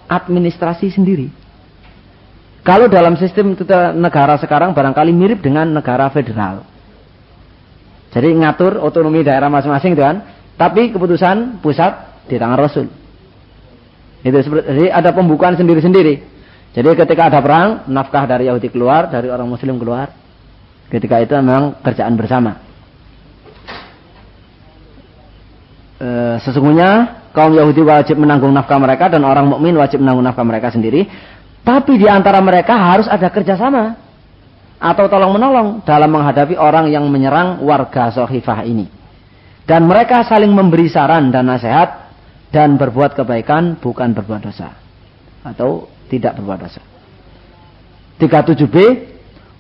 administrasi sendiri. Kalau dalam sistem negara sekarang barangkali mirip dengan negara federal. Jadi ngatur otonomi daerah masing-masing itu kan. Tapi keputusan pusat di tangan Rasul. Jadi ada pembukaan sendiri-sendiri. Jadi ketika ada perang, nafkah dari Yahudi keluar, dari orang Muslim keluar. Ketika itu memang kerjaan bersama. Sesungguhnya kaum Yahudi wajib menanggung nafkah mereka dan orang mukmin wajib menanggung nafkah mereka sendiri. Tapi di antara mereka harus ada kerjasama atau tolong-menolong dalam menghadapi orang yang menyerang warga Sahifah ini. Dan mereka saling memberi saran dan nasihat dan berbuat kebaikan bukan berbuat dosa atau tidak berbuat dosa. 37b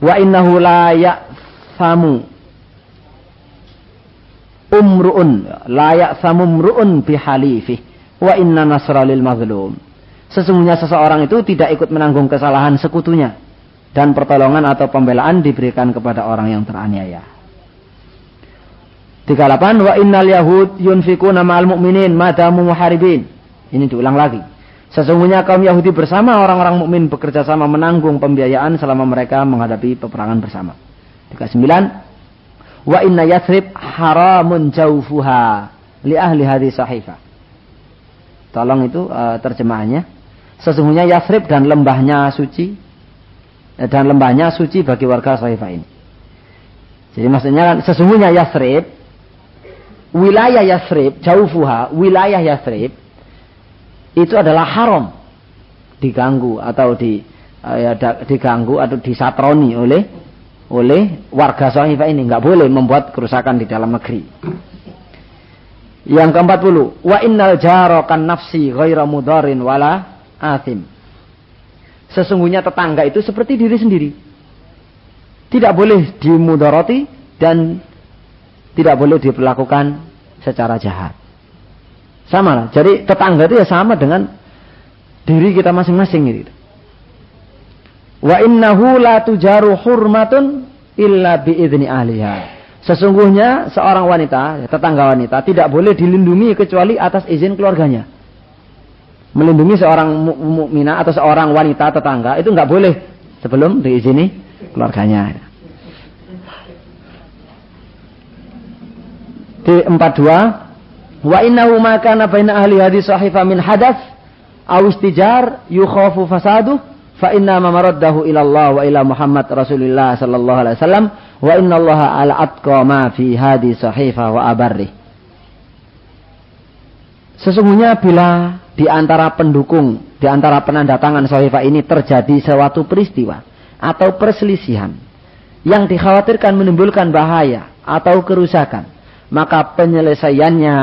wa innahu la ya'samu umru'un la ya'samu umru'un bihalifih wa inna nasra lil mazlum. Sesungguhnya seseorang itu tidak ikut menanggung kesalahan sekutunya dan pertolongan atau pembelaan diberikan kepada orang yang teraniaya. 38 wa innal yahud yunfikuna ma'al mu'minin madamu muharibin. Ini diulang lagi. Sesungguhnya kaum Yahudi bersama orang-orang mukmin bekerja sama menanggung pembiayaan selama mereka menghadapi peperangan bersama. 39 wa inna Yathrib haramun jawfuha li ahli hadhihi sahifah. Tolong itu terjemahannya. Sesungguhnya Yathrib dan lembahnya suci bagi warga Sahifah ini. Jadi maksudnya kan sesungguhnya Yathrib, wilayah Yathrib, jaufuha, wilayah Yathrib itu adalah haram, diganggu atau diganggu atau disatroni oleh warga Sahifah ini, nggak boleh membuat kerusakan di dalam negeri. Yang ke-40, wa innal jarakan nafsi ghaira mudarin wala athim. Sesungguhnya tetangga itu seperti diri sendiri. Tidak boleh dimudarati dan tidak boleh diperlakukan secara jahat. Sama lah. Jadi tetangga itu ya sama dengan diri kita masing-masing gitu. Wa innahu la tujaru hurmatun illa biidzni ahliha. Sesungguhnya seorang wanita, tetangga wanita tidak boleh dilindungi kecuali atas izin keluarganya. Melindungi seorang mukminah atau seorang wanita tetangga itu enggak boleh sebelum diizini keluarganya. Di 42 wa innahu ma kana baina ahli hadhihi sahifah min hadath aw istijar yukhafu fasadu fa inna ma maraddahu ila Allah wa ila Muhammad Rasulullah sallallahu alaihi wasallam wa inna Allah ala atqa ma fi hadi sahifah wa abarri. Sesungguhnya bila di antara pendukung, di antara penandatangan sahifah ini terjadi suatu peristiwa atau perselisihan yang dikhawatirkan menimbulkan bahaya atau kerusakan, maka penyelesaiannya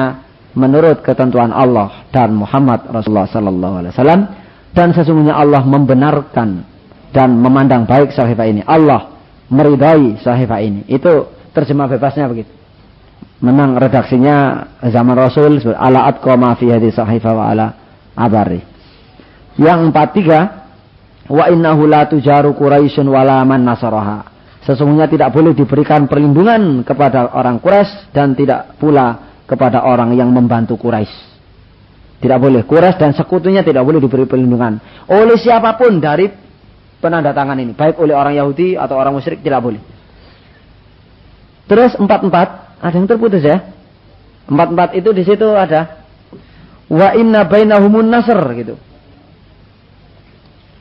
menurut ketentuan Allah dan Muhammad Rasulullah sallallahu alaihi wasallam, dan sesungguhnya Allah membenarkan dan memandang baik sahifah ini. Allah meridai sahifah ini. Itu terjemah bebasnya begitu. Memang redaksinya zaman Rasul ala atqa ma fi hadhihi sahifah wa ala abari. Yang 43, wa innahu la tujaru Quraisyun wala man nasaraha. Sesungguhnya tidak boleh diberikan perlindungan kepada orang Quraisy dan tidak pula kepada orang yang membantu Quraisy. Tidak boleh. Quraisy dan sekutunya tidak boleh diberi perlindungan oleh siapapun dari penandatangan ini, baik oleh orang Yahudi atau orang musyrik, tidak boleh. Terus 44, ada yang terputus ya. 44 itu di situ ada wa inna bainahumun nasr gitu.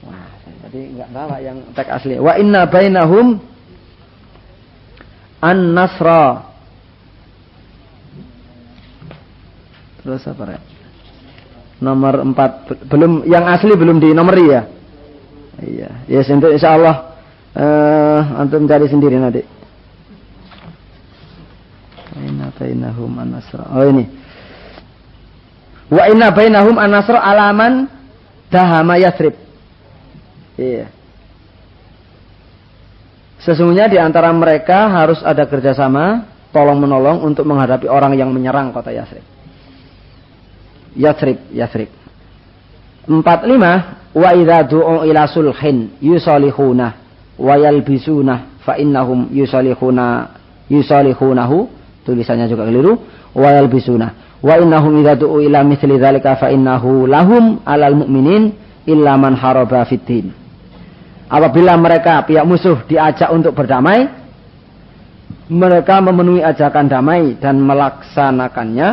Wah, tadi enggak bawa yang teks asli. Wa inna bainahum an-nasra. Terus apa ya? Nomor 4 belum, yang asli belum dinomori ya. Iya, ya insyaallah antum cari sendiri nanti. Inna bainahum an-nasra. Oh ini. Wa inna bainahum an-nasra alaman dahama Yathrib. Iya. Sesungguhnya di antara mereka harus ada kerjasama, tolong menolong untuk menghadapi orang yang menyerang kota Yathrib. Yathrib. 45, wa idza du'u ila sulhin yusalihuna wa yalbisuna fa innahum yusalihunahu. Tulisannya juga keliru. Wa yalbisuna wa innahum idza du'u ila mithli dzalika fa innahu lahum 'alal mu'minin illa man haraba fiddin. Apabila mereka pihak musuh diajak untuk berdamai, mereka memenuhi ajakan damai dan melaksanakannya,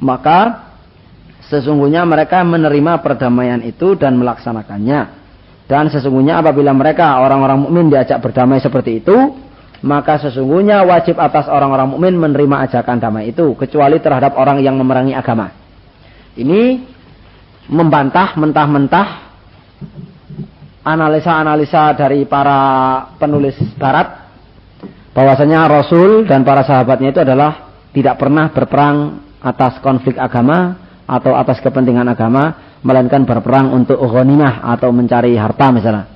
maka sesungguhnya mereka menerima perdamaian itu dan melaksanakannya. Dan sesungguhnya apabila mereka orang-orang mukmin diajak berdamai seperti itu, maka sesungguhnya wajib atas orang-orang mukmin menerima ajakan damai itu, kecuali terhadap orang yang memerangi agama. Ini membantah mentah-mentah analisa-analisa dari para penulis barat, bahwasanya Rasul dan para sahabatnya itu adalah tidak pernah berperang atas konflik agama atau atas kepentingan agama, melainkan berperang untuk ghanimah atau mencari harta misalnya.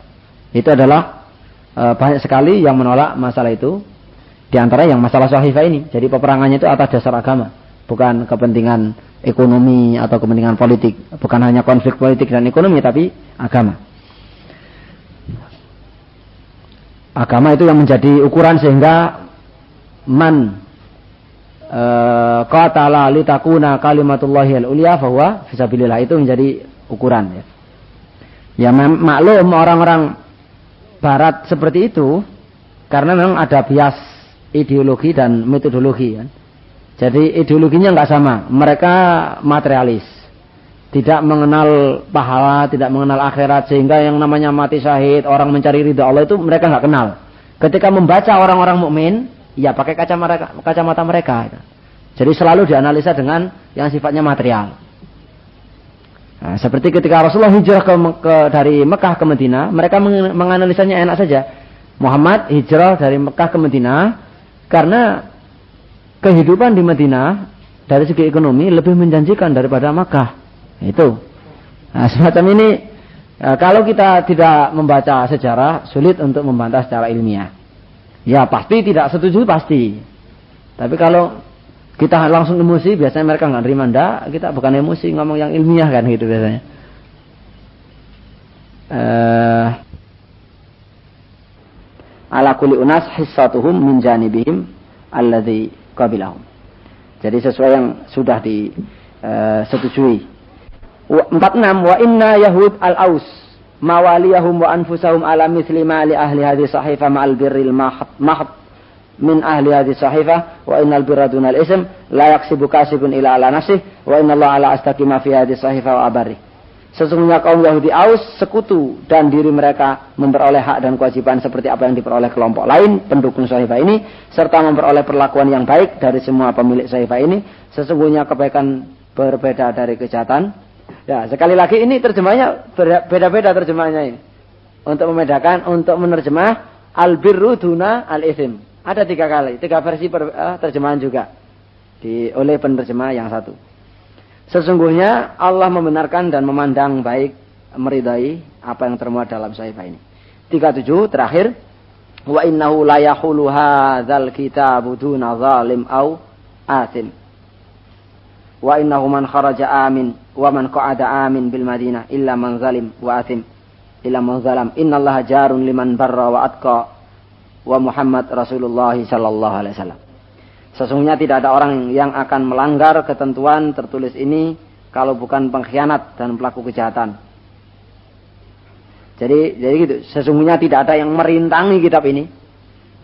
Itu adalah banyak sekali yang menolak masalah itu. Di antara yang masalah sahifah ini. Jadi peperangannya itu atas dasar agama, bukan kepentingan ekonomi atau kepentingan politik. Bukan hanya konflik politik dan ekonomi, tapi agama. Agama itu yang menjadi ukuran, sehingga man qatala litakuna kalimatullahi al-ulya fahuwa fisabilillah, itu menjadi ukuran ya. Ya maklum orang-orang barat seperti itu karena memang ada bias ideologi dan metodologi kan. Jadi ideologinya enggak sama. Mereka materialis, tidak mengenal pahala, tidak mengenal akhirat, sehingga yang namanya mati syahid, orang mencari ridha Allah itu mereka enggak kenal. Ketika membaca orang-orang mukmin, ya pakai kacamata mereka. Jadi selalu dianalisa dengan yang sifatnya material. Nah, seperti ketika Rasulullah hijrah dari Mekah ke Madinah, mereka menganalisanya enak saja. Muhammad hijrah dari Mekah ke Madinah karena kehidupan di Madinah dari segi ekonomi lebih menjanjikan daripada Mekah. Itu. Nah, semacam ini, kalau kita tidak membaca sejarah, sulit untuk membantah secara ilmiah. Ya pasti tidak setuju, pasti. Tapi kalau kita langsung emosi, biasanya mereka nggak terima. Ndak, kita bukan emosi, ngomong yang ilmiah kan gitu biasanya. Ala kulli unas hissatuhum min janibihim alladhi qabilahum. Jadi sesuai yang sudah disetujui. 46, wa inna yahud al-aus mawaliyahum wa anfusahum ala mithli ma li ahli hadhihi sahifah ma'al birril mahd min ahli hadhihi sahifah wa innal birra dunal ism la yaksibu kasibun ila ala nafsih wa innallaha ala astaqima fi hadhihi sahifah wa abari. Sesungguhnya kaum Yahudi Aus sekutu dan diri mereka memperoleh hak dan kewajiban seperti apa yang diperoleh kelompok lain pendukung Sahifah ini, serta memperoleh perlakuan yang baik dari semua pemilik Sahifah ini. Sesungguhnya kebaikan berbeda dari kejahatan. Ya, sekali lagi ini terjemahnya beda-beda terjemahnya ini. Untuk membedakan, untuk menerjemah al-birru duna al-ithim. Ada 3 kali, 3 versi terjemahan juga oleh penerjemah yang satu. Sesungguhnya Allah membenarkan dan memandang baik, meridai apa yang termuat dalam Sahifah ini. 37 terakhir, wa innahu la yahulu hadzal kitabu duna zalim au asim. Wa innahu man kharaja amin wa man qa'ada amin bil Madinah illa man zalim wa asim illa man zalam. Innallaha jarun liman barra wa atqa wa Muhammad Rasulullah sallallahu alaihi wasallam. Sesungguhnya tidak ada orang yang akan melanggar ketentuan tertulis ini kalau bukan pengkhianat dan pelaku kejahatan. Jadi gitu. Sesungguhnya tidak ada yang merintangi kitab ini,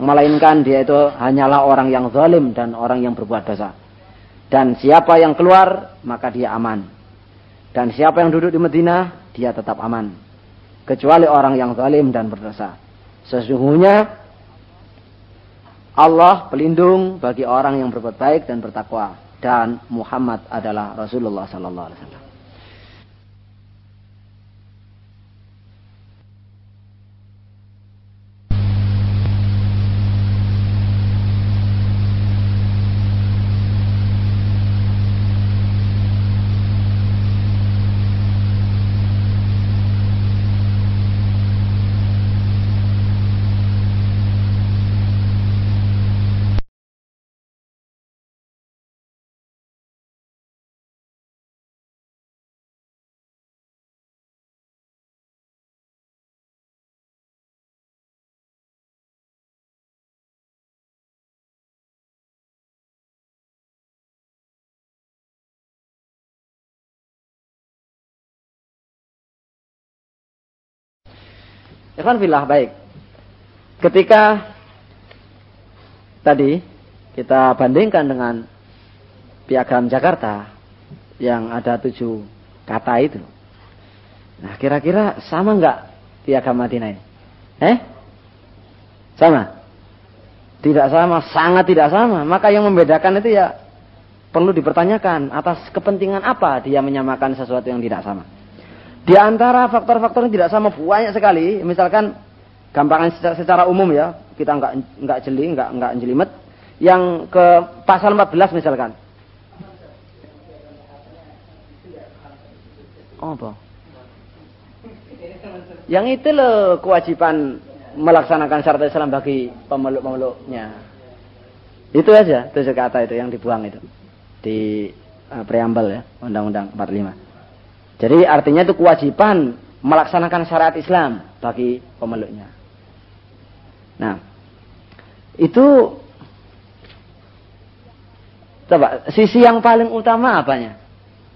melainkan dia itu hanyalah orang yang zalim dan orang yang berbuat dosa. Dan siapa yang keluar maka dia aman. Dan siapa yang duduk di Madinah dia tetap aman. Kecuali orang yang zalim dan berdosa. Sesungguhnya Allah pelindung bagi orang yang berbuat baik dan bertakwa, dan Muhammad adalah Rasulullah sallallahu alaihi wasallam. Ikhwan fillah, baik. Ketika tadi kita bandingkan dengan Piagam Jakarta yang ada 7 kata itu. Nah, kira-kira sama nggak Piagam Madinah ini? Sama? Tidak sama, sangat tidak sama. Maka yang membedakan itu ya perlu dipertanyakan atas kepentingan apa dia menyamakan sesuatu yang tidak sama. Di antara faktor-faktor yang tidak sama banyak sekali. Misalkan gampangan secara umum ya, kita nggak jeli, nggak jelimet. Yang ke pasal 14 misalkan. Oh, apa? Yang itu loh kewajiban melaksanakan syariat Islam bagi pemeluk-pemeluknya. Itu aja 7 kata itu yang dibuang itu di preambel ya, Undang-Undang 45. Jadi artinya itu kewajiban melaksanakan syariat Islam bagi pemeluknya. Nah, itu coba sisi yang paling utama apanya?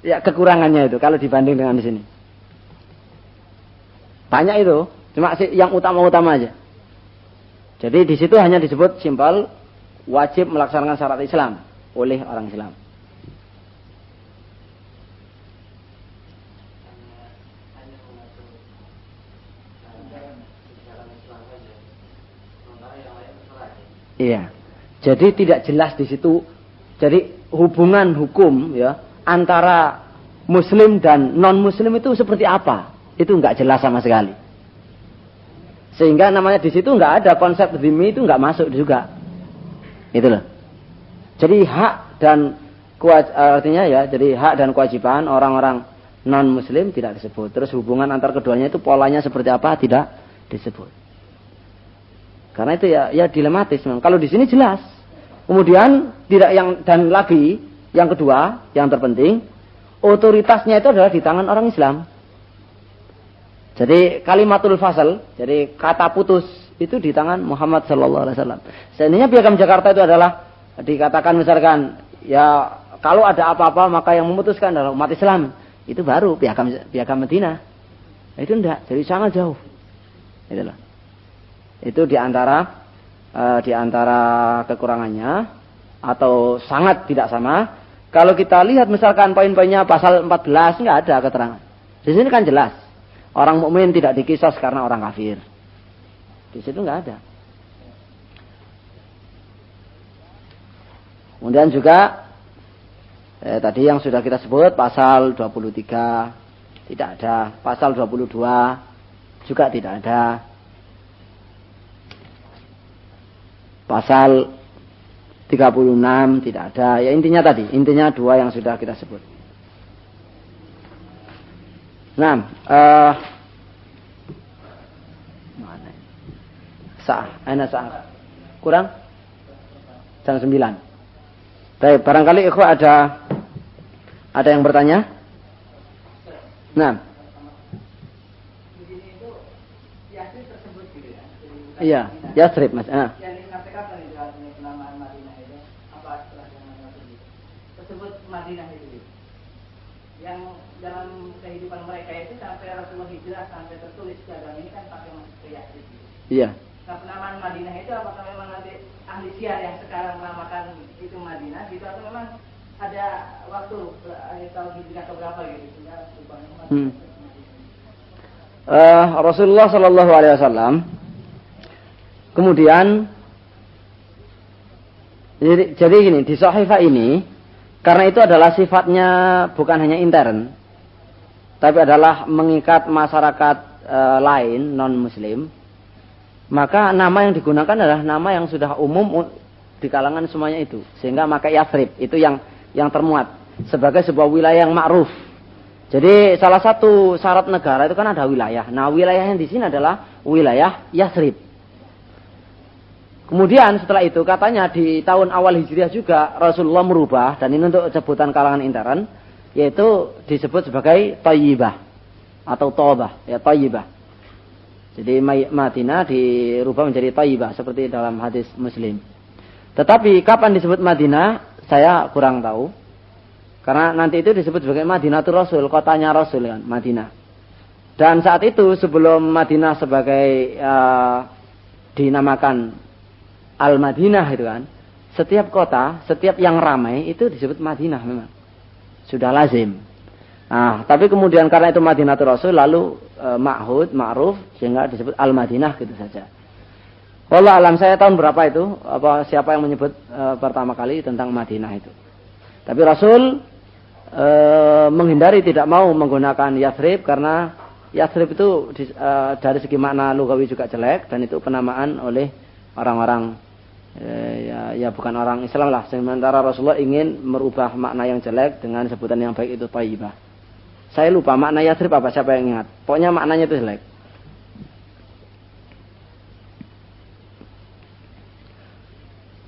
Ya kekurangannya itu kalau dibanding dengan di sini. Banyak itu, cuma yang utama-utama aja. Jadi di situ hanya disebut simpel wajib melaksanakan syariat Islam oleh orang Islam. Iya. Jadi tidak jelas di situ. Jadi hubungan hukum ya antara muslim dan non muslim itu seperti apa? Itu enggak jelas sama sekali. Sehingga namanya di situ enggak ada konsep dhimmi, itu enggak masuk juga. Itu loh. Jadi hak dan artinya ya, jadi hak dan kewajiban orang-orang non muslim tidak disebut. Terus hubungan antar keduanya itu polanya seperti apa tidak disebut. Karena itu ya dilematis memang. Kalau di sini jelas. Kemudian tidak dan lagi yang kedua, yang terpenting, otoritasnya itu adalah di tangan orang Islam. Jadi kalimatul fasal, jadi kata putus itu di tangan Muhammad sallallahu alaihi wasallam. Seandainya Piagam Jakarta itu adalah dikatakan misalkan ya kalau ada apa-apa maka yang memutuskan adalah umat Islam. Itu baru Piagam Madinah. Itu enggak, jadi sangat jauh. Itulah. Itu di antara kekurangannya atau sangat tidak sama. Kalau kita lihat misalkan poin-poinnya pasal 14 enggak ada keterangan. Di sini kan jelas. Orang mukmin tidak dikisos karena orang kafir. Di situ nggak ada. Kemudian juga tadi yang sudah kita sebut pasal 23 tidak ada, pasal 22 juga tidak ada. Pasal 36 tidak ada. Ya intinya dua yang sudah kita sebut. Nah, mana? Aina sa'ah. Kurang? Jam 9. Baik, barangkali ikhwah ada yang bertanya? Nah. Iya, Yasrib Mas. Madinah itu, yang dalam kehidupan mereka itu sampai Rasulullah hijrah sampai tertulis agama ini kan pakai Yasrib. Iya. Nah, penamaan Madinah itu apakah memang nanti ahli syiar yang sekarang menamakan itu Madinah gitu, atau memang ada waktu tahun hijrah atau berapa gitu? Rasulullah Shallallahu Alaihi Wasallam kemudian jadi gini, di Sahifah ini, karena itu adalah sifatnya bukan hanya intern, tapi adalah mengikat masyarakat lain non-muslim, maka nama yang digunakan adalah nama yang sudah umum di kalangan semuanya itu, sehingga maka Yasrib itu yang termuat sebagai sebuah wilayah yang ma'ruf. Jadi salah satu syarat negara itu kan ada wilayah. Nah, wilayah yang di sini adalah wilayah Yasrib. Kemudian setelah itu katanya di tahun awal Hijriah juga Rasulullah merubah, dan ini untuk sebutan kalangan intern, yaitu disebut sebagai Thayyibah atau Thaubah, ya Thayyibah. Jadi Madinah dirubah menjadi Thayyibah seperti dalam hadis Muslim. Tetapi kapan disebut Madinah saya kurang tahu. Karena nanti itu disebut sebagai Madinatul Rasul, kotanya Rasul kan, Madinah. Dan saat itu sebelum Madinah sebagai dinamakan Al-Madinah itu kan, setiap kota, setiap yang ramai itu disebut Madinah memang. Sudah lazim. Nah, tapi kemudian karena itu Madinatul Rasul lalu ma'hud, ma'ruf, sehingga disebut Al-Madinah gitu saja. Wallah alam, saya tahun berapa itu, siapa yang menyebut pertama kali tentang Madinah itu. Tapi Rasul menghindari, tidak mau menggunakan Yasrib karena Yasrib itu dari segi makna lugawi juga jelek, dan itu penamaan oleh orang-orang ya bukan orang Islam lah. Sementara Rasulullah ingin merubah makna yang jelek dengan sebutan yang baik, itu Thayyibah. Saya lupa makna Yasrib apa, siapa yang ingat? Pokoknya maknanya itu jelek.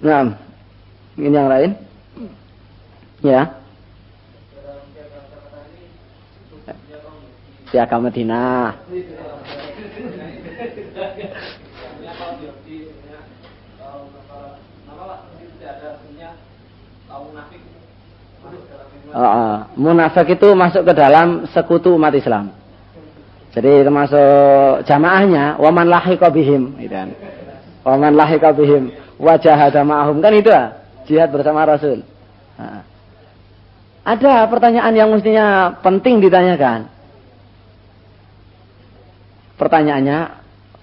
Nah, ini yang lain? Ya. Piagam Madinah. Munafik itu masuk ke dalam sekutu umat Islam. Jadi termasuk jamaahnya waman lahiqa bihim, gitu kan. Waman lahiqa bihim wajahada ma'ahum, kan itu jihad bersama Rasul. Nah. Ada pertanyaan yang mestinya penting ditanyakan. Pertanyaannya,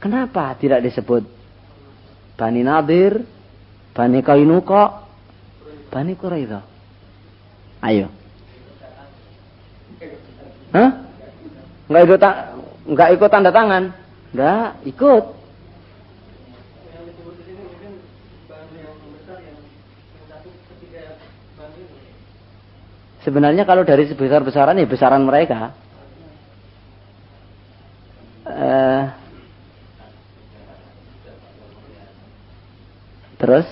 kenapa tidak disebut Bani Nadir, Bani Qainuqa, Bani Quraidah? Ayo. Hah? Enggak ikut tanda tangan? Enggak ikut. Sebenarnya kalau dari sebesar-besaran ya besaran mereka. Terus?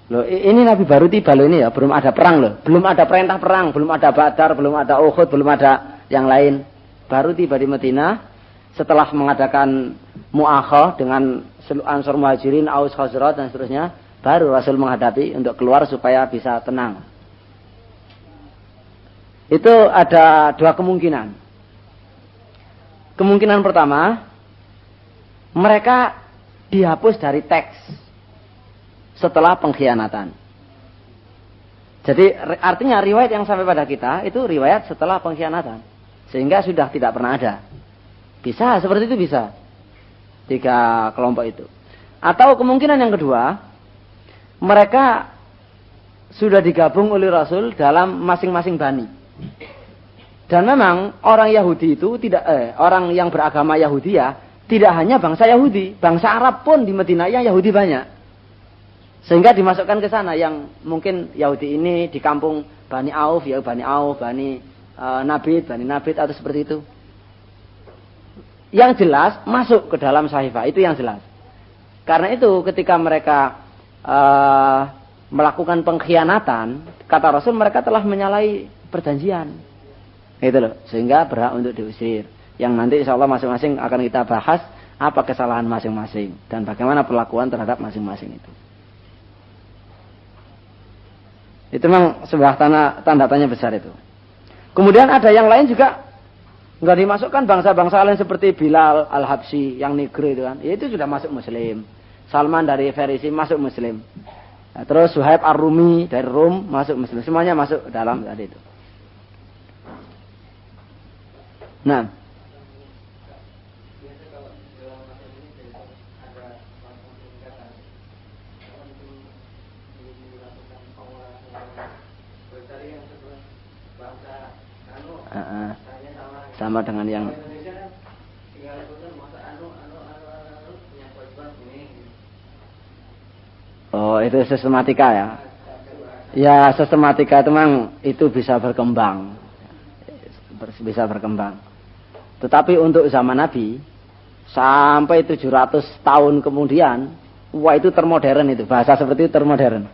Loh, ini Nabi baru tiba loh ini ya, belum ada perang loh, belum ada perintah perang, belum ada Badar, belum ada Uhud, belum ada yang lain. Baru tiba di Madinah setelah mengadakan mu'akhah dengan Ansor Muhajirin, Aus Khazraj dan seterusnya, baru Rasul menghadapi untuk keluar supaya bisa tenang. Itu ada dua kemungkinan. Kemungkinan pertama, mereka dihapus dari teks setelah pengkhianatan. Jadi artinya riwayat yang sampai pada kita itu riwayat setelah pengkhianatan. Sehingga sudah tidak pernah ada. Bisa, seperti itu bisa. 3 kelompok itu. Atau kemungkinan yang kedua, mereka sudah digabung oleh Rasul dalam masing-masing bani. Dan memang orang Yahudi itu orang yang beragama Yahudi ya, tidak hanya bangsa Yahudi, bangsa Arab pun di Madinah yang Yahudi banyak. Sehingga dimasukkan ke sana yang mungkin Yahudi ini di kampung Bani Auf, ya Bani Auf, Bani Nabit, Bani Nabit atau seperti itu. Yang jelas masuk ke dalam sahifah, itu yang jelas. Karena itu ketika mereka melakukan pengkhianatan, kata Rasul mereka telah menyalahi perjanjian. Itu loh, sehingga berhak untuk diusir. Yang nanti insya Allah masing-masing akan kita bahas apa kesalahan masing-masing dan bagaimana perlakuan terhadap masing-masing itu. Itu memang sebuah tanda tanya besar itu. Kemudian ada yang lain juga nggak dimasukkan bangsa-bangsa lain seperti Bilal Al-Habsyi yang Negri itu kan. Itu sudah masuk Muslim. Salman dari Farisi masuk Muslim. Nah, terus Suhaib Ar-Rumi dari Rum masuk Muslim. Semuanya masuk dalam tadi itu. Nah. Sama dengan yang oh itu sistematika ya. Ya sistematika itu memang itu bisa berkembang. Bisa berkembang. Tetapi untuk zaman Nabi sampai 700 tahun kemudian, wah itu termodern itu, bahasa seperti itu termodern.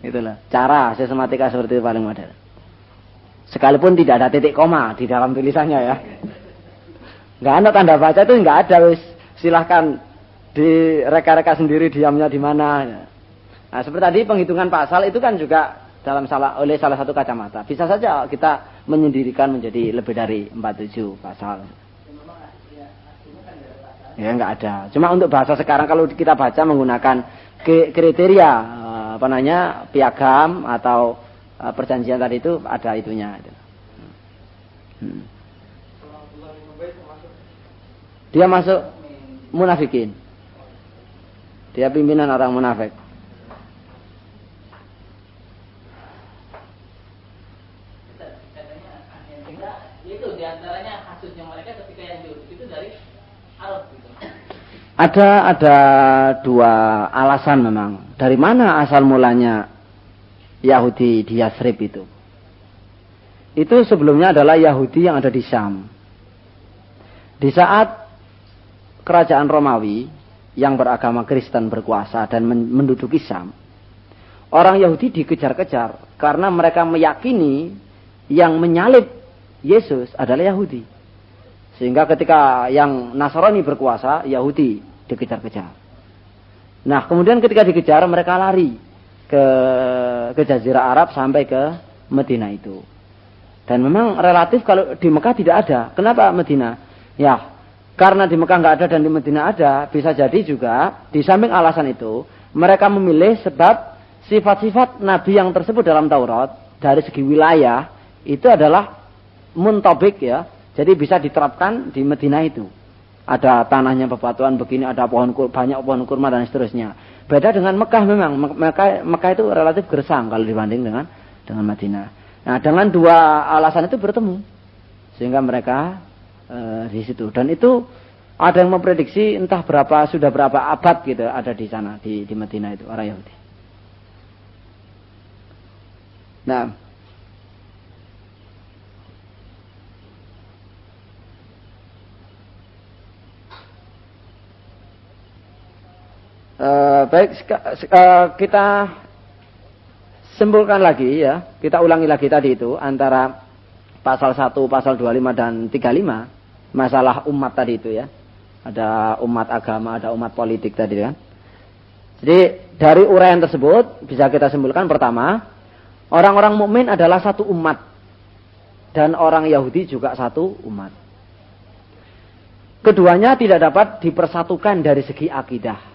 Itulah cara sistematika seperti itu paling modern. Sekalipun tidak ada titik koma di dalam tulisannya ya. Nggak ada tanda baca itu nggak ada wis. Silahkan direka-reka sendiri diamnya di mana. Nah seperti tadi penghitungan pasal itu kan juga oleh salah satu kacamata. Bisa saja kita menyendirikan menjadi lebih dari 47 pasal. Ya nggak ada. Cuma untuk bahasa sekarang kalau kita baca menggunakan kriteria piagam atau perjanjian tadi itu ada itunya. Dia masuk munafikin. Dia pimpinan orang munafik. Itu diantaranya kasusnya mereka ketika yang itu dari Arab. Ada 2 alasan memang. Dari mana asal mulanya Yahudi di Yasrib itu? Itu sebelumnya adalah Yahudi yang ada di Syam. Di saat kerajaan Romawi yang beragama Kristen berkuasa dan menduduki Syam, orang Yahudi dikejar-kejar karena mereka meyakini yang menyalib Yesus adalah Yahudi. Sehingga ketika yang Nasrani berkuasa, Yahudi dikejar-kejar. Nah, kemudian ketika dikejar mereka lari ke Jazirah Arab sampai ke Madinah itu. Dan memang relatif kalau di Mekah tidak ada. Kenapa Madinah? Ya, karena di Mekah nggak ada dan di Madinah ada, bisa jadi juga di samping alasan itu mereka memilih sebab sifat-sifat Nabi yang tersebut dalam Taurat dari segi wilayah itu adalah muntobik ya. Jadi bisa diterapkan di Madinah itu. Ada tanahnya bebatuan begini, ada banyak pohon kurma dan seterusnya. Beda dengan Mekah memang. Mekah itu relatif gersang kalau dibanding dengan Madinah. Nah, dengan 2 alasan itu bertemu. Sehingga mereka di situ. Dan itu ada yang memprediksi sudah berapa abad gitu ada di sana di Madinah itu orang Yahudi. Nah, baik, kita simpulkan lagi ya, kita ulangi lagi tadi itu antara pasal 1, pasal 25 dan 35 masalah umat tadi itu ya. Ada umat agama, ada umat politik tadi kan. Jadi dari uraian tersebut bisa kita simpulkan pertama, orang-orang mukmin adalah satu umat dan orang Yahudi juga satu umat. Keduanya tidak dapat dipersatukan dari segi akidah.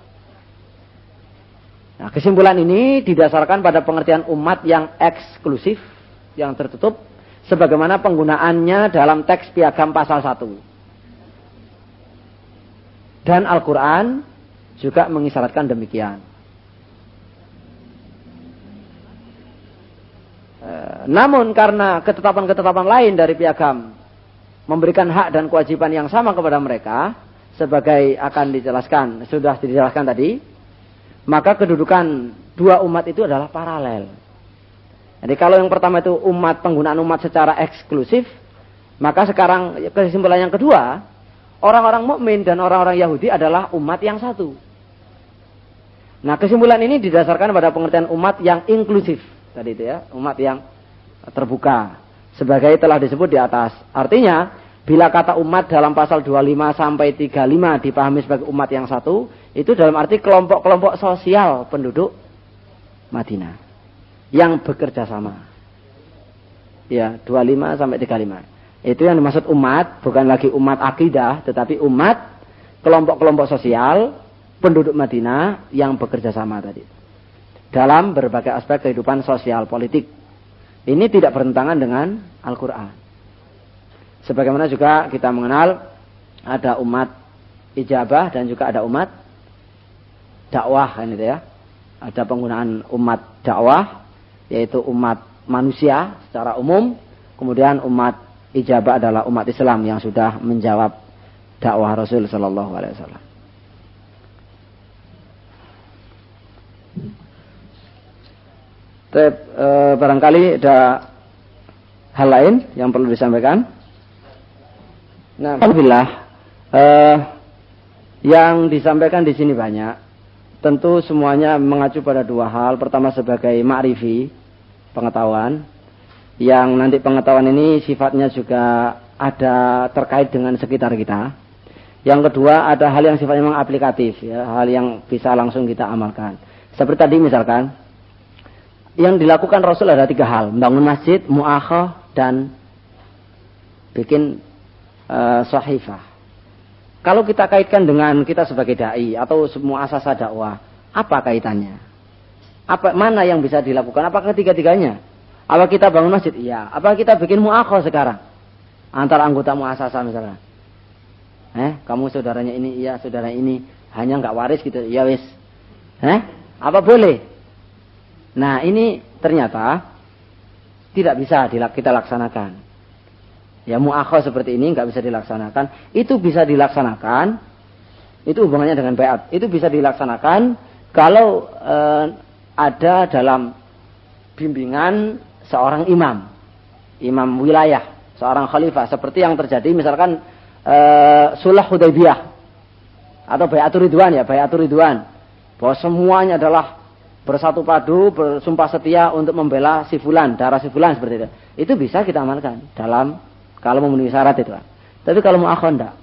Nah, kesimpulan ini didasarkan pada pengertian umat yang eksklusif, yang tertutup, sebagaimana penggunaannya dalam teks Piagam pasal 1. Dan Al-Quran juga mengisyaratkan demikian. Namun karena ketetapan-ketetapan lain dari Piagam memberikan hak dan kewajiban yang sama kepada mereka, sebagai akan dijelaskan, sudah dijelaskan tadi, maka kedudukan dua umat itu adalah paralel. Jadi kalau yang pertama itu penggunaan umat secara eksklusif, maka sekarang kesimpulan yang kedua, orang-orang mukmin dan orang-orang Yahudi adalah umat yang satu. Nah, kesimpulan ini didasarkan pada pengertian umat yang inklusif tadi itu ya, umat yang terbuka, sebagai telah disebut di atas. Artinya, bila kata umat dalam pasal 25 sampai 35 dipahami sebagai umat yang satu, itu dalam arti kelompok-kelompok sosial penduduk Madinah yang bekerja sama. Ya, 25 sampai 35. Itu yang dimaksud umat, bukan lagi umat akidah, tetapi umat kelompok-kelompok sosial penduduk Madinah yang bekerja sama tadi. Dalam berbagai aspek kehidupan sosial politik. Ini tidak bertentangan dengan Al-Quran. Sebagaimana juga kita mengenal ada umat ijabah dan juga ada umat dakwah kan itu ya. Ada penggunaan umat dakwah yaitu umat manusia secara umum, kemudian umat ijabah adalah umat Islam yang sudah menjawab dakwah Rasul sallallahu alaihi wasallam. Barangkali ada hal lain yang perlu disampaikan. Nah, alhamdulillah yang disampaikan di sini banyak. Tentu semuanya mengacu pada dua hal. Pertama sebagai ma'rifi, pengetahuan. Yang nanti pengetahuan ini sifatnya juga ada terkait dengan sekitar kita. Yang kedua ada hal yang sifatnya memang aplikatif, ya, hal yang bisa langsung kita amalkan. Seperti tadi misalkan yang dilakukan Rasul ada 3 hal. Membangun masjid, mu'akhah, dan bikin sahifah. Kalau kita kaitkan dengan kita sebagai da'i atau semua asas dakwah, apa kaitannya? Mana yang bisa dilakukan? Apakah ketiga-tiganya? Apa kita bangun masjid? Iya. Apa kita bikin mu'akhah sekarang? Antara anggota mu'asasah misalnya. Kamu saudaranya ini, iya saudara ini. Hanya nggak waris gitu, iya wis. Apa boleh? Nah ini ternyata tidak bisa kita laksanakan. Ya mu'akhah seperti ini nggak bisa dilaksanakan. Itu bisa dilaksanakan. Itu hubungannya dengan bai'at. Itu bisa dilaksanakan kalau ada dalam bimbingan seorang imam wilayah, seorang khalifah. Seperti yang terjadi misalkan Sulh Hudaybiyah atau Bai'atur Ridwan ya, Bai'atur Ridwan. Bahwa semuanya adalah bersatu padu, bersumpah setia untuk membela si fulan, darah si fulan seperti itu. Itu bisa kita amalkan dalam kalau memenuhi syarat itu. Tapi kalau mu'akhah enggak.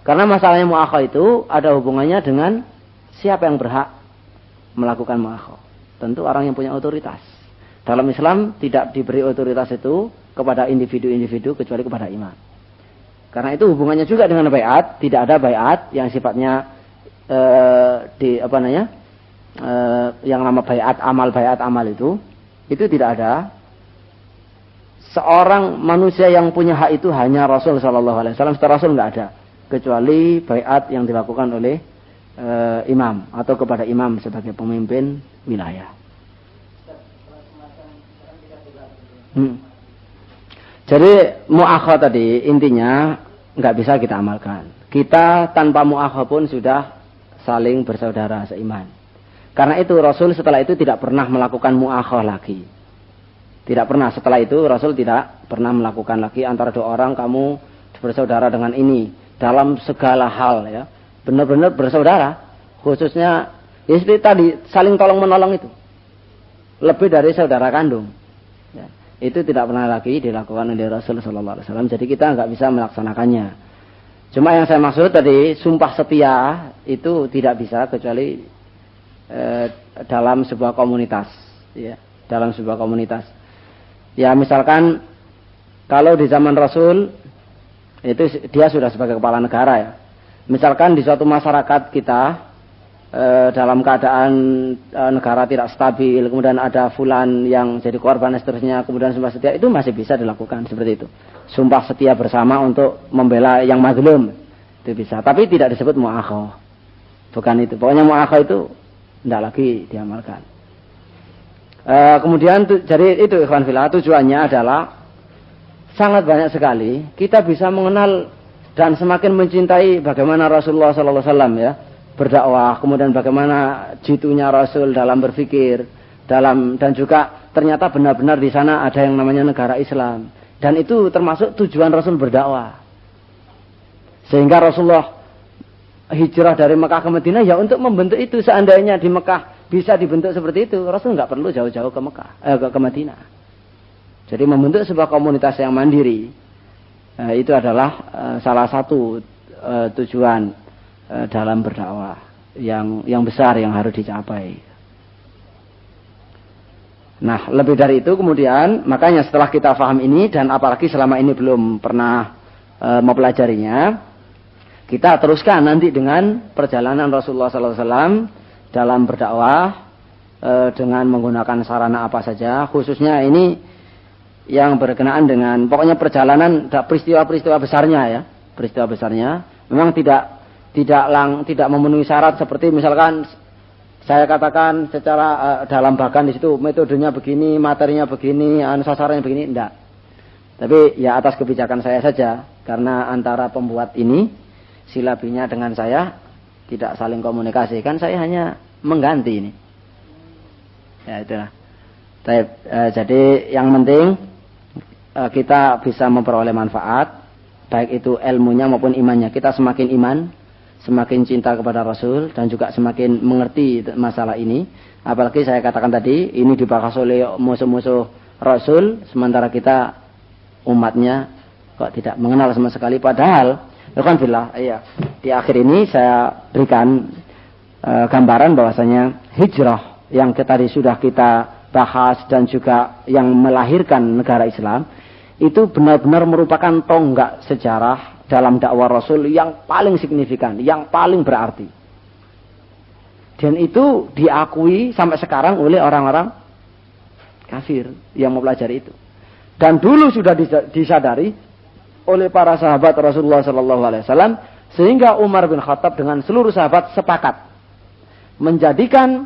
Karena masalahnya mu'akhah itu ada hubungannya dengan siapa yang berhak melakukan mu'akhah. Tentu orang yang punya otoritas. Dalam Islam tidak diberi otoritas itu kepada individu-individu kecuali kepada imam. Karena itu hubungannya juga dengan bai'at. Tidak ada bai'at yang sifatnya yang nama bai'at amal itu tidak ada. Seorang manusia yang punya hak itu hanya Rasul sallallahu alaihi wasallam. Setelah Rasul enggak ada kecuali bai'at yang dilakukan oleh imam atau kepada imam sebagai pemimpin wilayah. Jadi mu'akhah tadi intinya enggak bisa kita amalkan. Kita tanpa mu'akhah pun sudah saling bersaudara seiman. Karena itu Rasul setelah itu tidak pernah melakukan mu'akhah lagi. Tidak pernah, setelah itu Rasul tidak pernah melakukan lagi antara dua orang kamu bersaudara dengan ini. Dalam segala hal ya. Benar-benar bersaudara. Khususnya istri tadi saling tolong-menolong itu. Lebih dari saudara kandung. Ya. Itu tidak pernah lagi dilakukan oleh Rasul sallallahu alaihi wasallam. Jadi kita nggak bisa melaksanakannya. Cuma yang saya maksud tadi, sumpah setia itu tidak bisa kecuali dalam sebuah komunitas, ya, dalam sebuah komunitas. Ya, misalkan kalau di zaman Rasul itu dia sudah sebagai kepala negara ya. Misalkan di suatu masyarakat kita dalam keadaan negara tidak stabil, kemudian ada fulan yang jadi korban dan seterusnya, kemudian sumpah setia, itu masih bisa dilakukan seperti itu. Sumpah setia bersama untuk membela yang mazlum, itu bisa. Tapi tidak disebut mu'akhah. Bukan itu. Pokoknya mu'akhah itu tidak lagi diamalkan. Kemudian jadi itu ikhwan fillah, tujuannya adalah sangat banyak sekali kita bisa mengenal dan semakin mencintai bagaimana Rasulullah sallallahu alaihi wasallam ya berdakwah, kemudian bagaimana jitunya Rasul dalam berpikir, dan juga ternyata benar-benar di sana ada yang namanya negara Islam, dan itu termasuk tujuan Rasul berdakwah. Sehingga Rasulullah hijrah dari Mekah ke Madinah ya untuk membentuk itu. Seandainya di Mekah bisa dibentuk seperti itu, Rasul nggak perlu jauh-jauh ke Mekah, ke Madinah. Jadi membentuk sebuah komunitas yang mandiri, itu adalah salah satu tujuan dalam berdakwah yang besar yang harus dicapai. Nah, lebih dari itu kemudian, makanya setelah kita paham ini, dan apalagi selama ini belum pernah mempelajarinya, kita teruskan nanti dengan perjalanan Rasulullah SAW dalam berdakwah dengan menggunakan sarana apa saja, khususnya ini yang berkenaan dengan pokoknya perjalanan peristiwa-peristiwa besarnya ya, peristiwa besarnya memang tidak memenuhi syarat seperti misalkan saya katakan secara dalam bahkan di situ metodenya begini, materinya begini, sasarannya begini, enggak. Tapi ya atas kebijakan saya saja, karena antara pembuat ini silabinya dengan saya tidak saling komunikasi, kan saya hanya mengganti ini. Ya itulah. Jadi yang penting kita bisa memperoleh manfaat, baik itu ilmunya maupun imannya. Kita semakin iman, semakin cinta kepada Rasul, dan juga semakin mengerti masalah ini. Apalagi saya katakan tadi, ini dibahas oleh musuh-musuh Rasul, sementara kita umatnya kok tidak mengenal sama sekali. Padahal, alhamdulillah, iya, di akhir ini saya berikan gambaran bahwasanya hijrah yang tadi sudah kita bahas dan juga yang melahirkan negara Islam, itu benar-benar merupakan tonggak sejarah dalam dakwah Rasul yang paling signifikan, yang paling berarti. Dan itu diakui sampai sekarang oleh orang-orang kafir yang mempelajari itu. Dan dulu sudah disadari oleh para sahabat Rasulullah SAW, sehingga Umar bin Khattab dengan seluruh sahabat sepakat menjadikan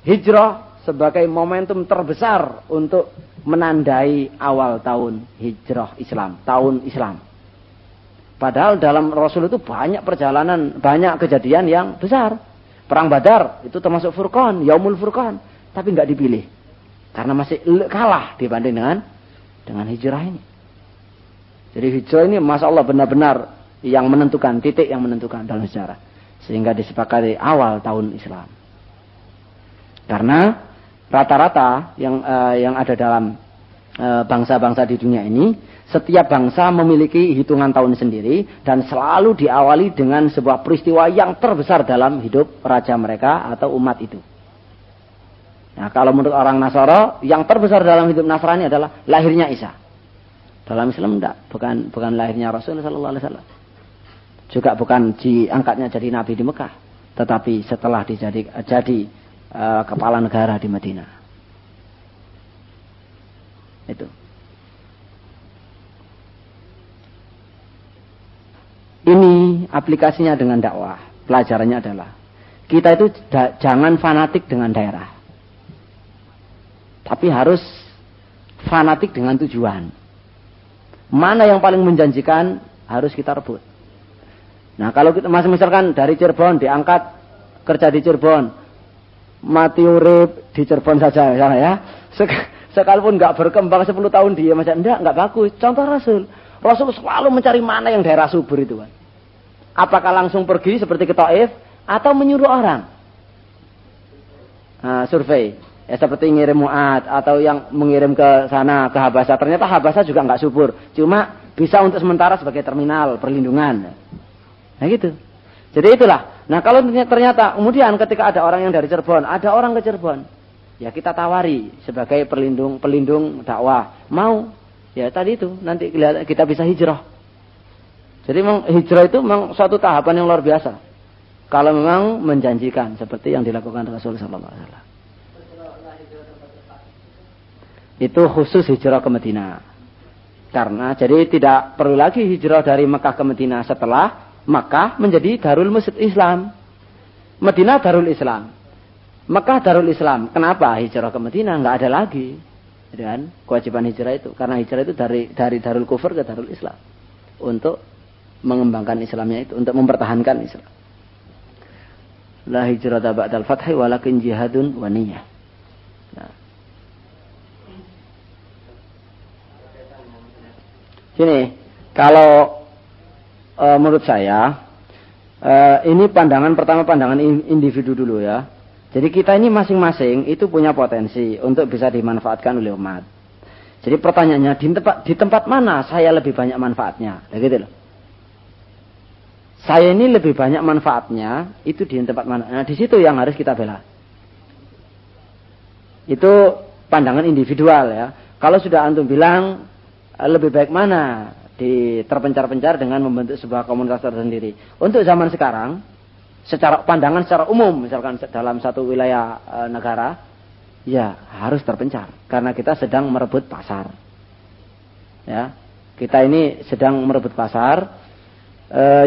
hijrah sebagai momentum terbesar untuk menandai awal tahun hijrah Islam, tahun Islam. Padahal dalam Rasul itu banyak perjalanan, banyak kejadian yang besar. Perang Badar itu termasuk Furqan, Yaumul Furqan, tapi nggak dipilih karena masih kalah dibanding dengan hijrah ini. Jadi hijrah ini, masya Allah, benar-benar yang menentukan, titik yang menentukan dalam sejarah, sehingga disepakati awal tahun Islam. Karena rata-rata yang ada dalam bangsa-bangsa di dunia ini, setiap bangsa memiliki hitungan tahun sendiri dan selalu diawali dengan sebuah peristiwa yang terbesar dalam hidup raja mereka atau umat itu. Nah, kalau menurut orang Nasara, yang terbesar dalam hidup Nasrani adalah lahirnya Isa. Dalam Islam enggak, bukan lahirnya Rasul sallallahu alaihi wasallam. Juga bukan diangkatnya jadi nabi di Mekah, tetapi setelah jadi kepala negara di Madinah. Itu. Ini aplikasinya dengan dakwah. Pelajarannya adalah kita itu jangan fanatik dengan daerah, tapi harus fanatik dengan tujuan. Mana yang paling menjanjikan harus kita rebut. Nah, kalau kita misalkan dari Cirebon diangkat kerja di Cirebon, mati urip di Cirebon saja misalnya ya. Sekalipun nggak berkembang 10 tahun dia macam enggak bagus. Contoh Rasul selalu mencari mana yang daerah subur itu kan. Apakah langsung pergi seperti ke Taif atau menyuruh orang? Survei. Ya seperti ngirim Mu'ad atau yang mengirim ke sana ke Habasah. Ternyata Habasah juga nggak subur. Cuma bisa untuk sementara sebagai terminal perlindungan. Nah gitu. Jadi itulah. Nah kalau ternyata kemudian ketika ada orang yang dari Cirebon, ada orang ke Cirebon, ya kita tawari sebagai pelindung dakwah. Mau? Ya tadi itu nanti kita bisa hijrah. Jadi memang hijrah itu memang suatu tahapan yang luar biasa. Kalau memang menjanjikan seperti yang dilakukan Rasulullah SAW. Itu khusus hijrah ke Madinah. Karena jadi tidak perlu lagi hijrah dari Mekah ke Madinah setelah Mekah menjadi Darul Masjid Islam. Madinah Darul Islam. Mekah Darul Islam. Kenapa hijrah ke Madinah? Nggak ada lagi. Dan kewajiban hijrah itu. Karena hijrah itu dari Darul Kufur ke Darul Islam. Untuk mengembangkan Islamnya itu. Untuk mempertahankan Islam. La hijrata ba'dal fathi walakin jihadun wa niyyah. Nah. Sini, kalau menurut saya ini pandangan pertama, pandangan individu dulu ya. Jadi kita ini masing-masing itu punya potensi untuk bisa dimanfaatkan oleh umat. Jadi pertanyaannya di tempat mana saya lebih banyak manfaatnya? Nah, gitu loh. Saya ini lebih banyak manfaatnya itu di tempat mana? Nah, di situ yang harus kita bela. Itu pandangan individual ya. Kalau sudah antum bilang lebih baik mana di terpencar-pencar dengan membentuk sebuah komunitas tersendiri. Untuk zaman sekarang, secara pandangan secara umum, misalkan dalam satu wilayah negara, ya harus terpencar karena kita sedang merebut pasar. Ya, kita ini sedang merebut pasar.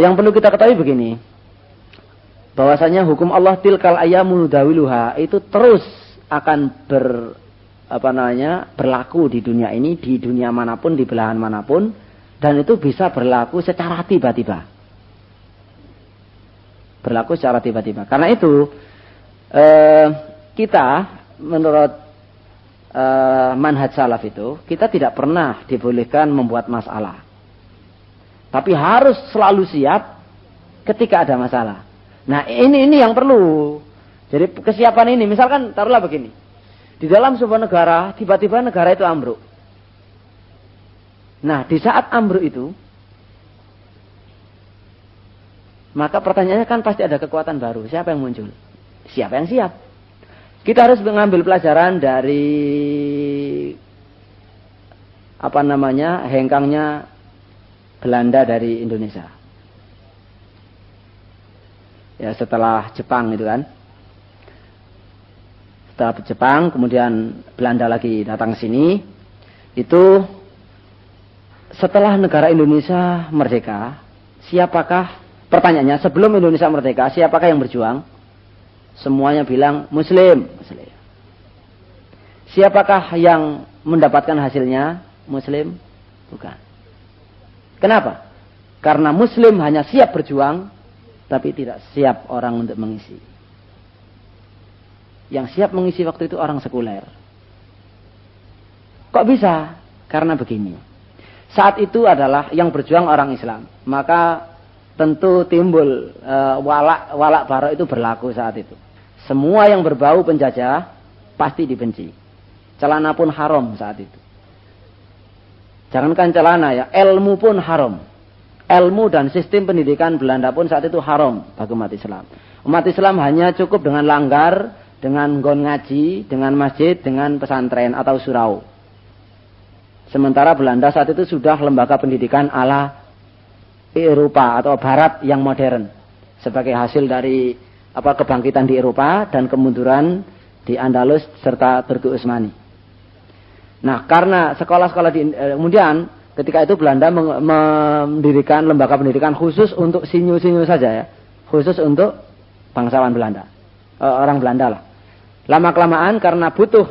Yang perlu kita ketahui begini, bahwasanya hukum Allah tilkal ayyamu dawiluha itu terus akan berlaku di dunia ini, di dunia manapun, di belahan manapun, dan itu bisa berlaku secara tiba-tiba. Berlaku secara tiba-tiba. Karena itu kita menurut manhaj salaf itu kita tidak pernah dibolehkan membuat masalah. Tapi harus selalu siap ketika ada masalah. Nah ini yang perlu. Jadi kesiapan ini, misalkan taruhlah begini. Di dalam sebuah negara, tiba-tiba negara itu ambruk. Nah di saat ambruk itu, maka pertanyaannya kan pasti ada kekuatan baru. Siapa yang muncul? Siapa yang siap? Kita harus mengambil pelajaran dari hengkangnya Belanda dari Indonesia. Ya setelah Jepang itu kan. Setelah Jepang kemudian Belanda lagi datang ke sini. Itu setelah negara Indonesia merdeka, siapakah, pertanyaannya sebelum Indonesia merdeka, siapakah yang berjuang? Semuanya bilang Muslim. Siapakah yang mendapatkan hasilnya? Muslim? Bukan. Kenapa? Karena Muslim hanya siap berjuang, tapi tidak siap orang untuk mengisi. Yang siap mengisi waktu itu orang sekuler. Kok bisa? Karena begini. Saat itu adalah yang berjuang orang Islam. Maka tentu timbul walak barok itu berlaku saat itu. Semua yang berbau penjajah pasti dibenci. Celana pun haram saat itu. Jangankan celana ya, ilmu pun haram. Ilmu dan sistem pendidikan Belanda pun saat itu haram bagi umat Islam. Umat Islam hanya cukup dengan langgar, dengan gon ngaji, dengan masjid, dengan pesantren atau surau. Sementara Belanda saat itu sudah lembaga pendidikan ala Eropa atau Barat yang modern. Sebagai hasil dari kebangkitan di Eropa dan kemunduran di Andalus serta Turki Utsmani. Nah, karena sekolah-sekolah kemudian ketika itu Belanda mendirikan lembaga pendidikan khusus untuk sinyu-sinyu saja ya, khusus untuk bangsawan Belanda, orang Belanda lah. Lama-kelamaan karena butuh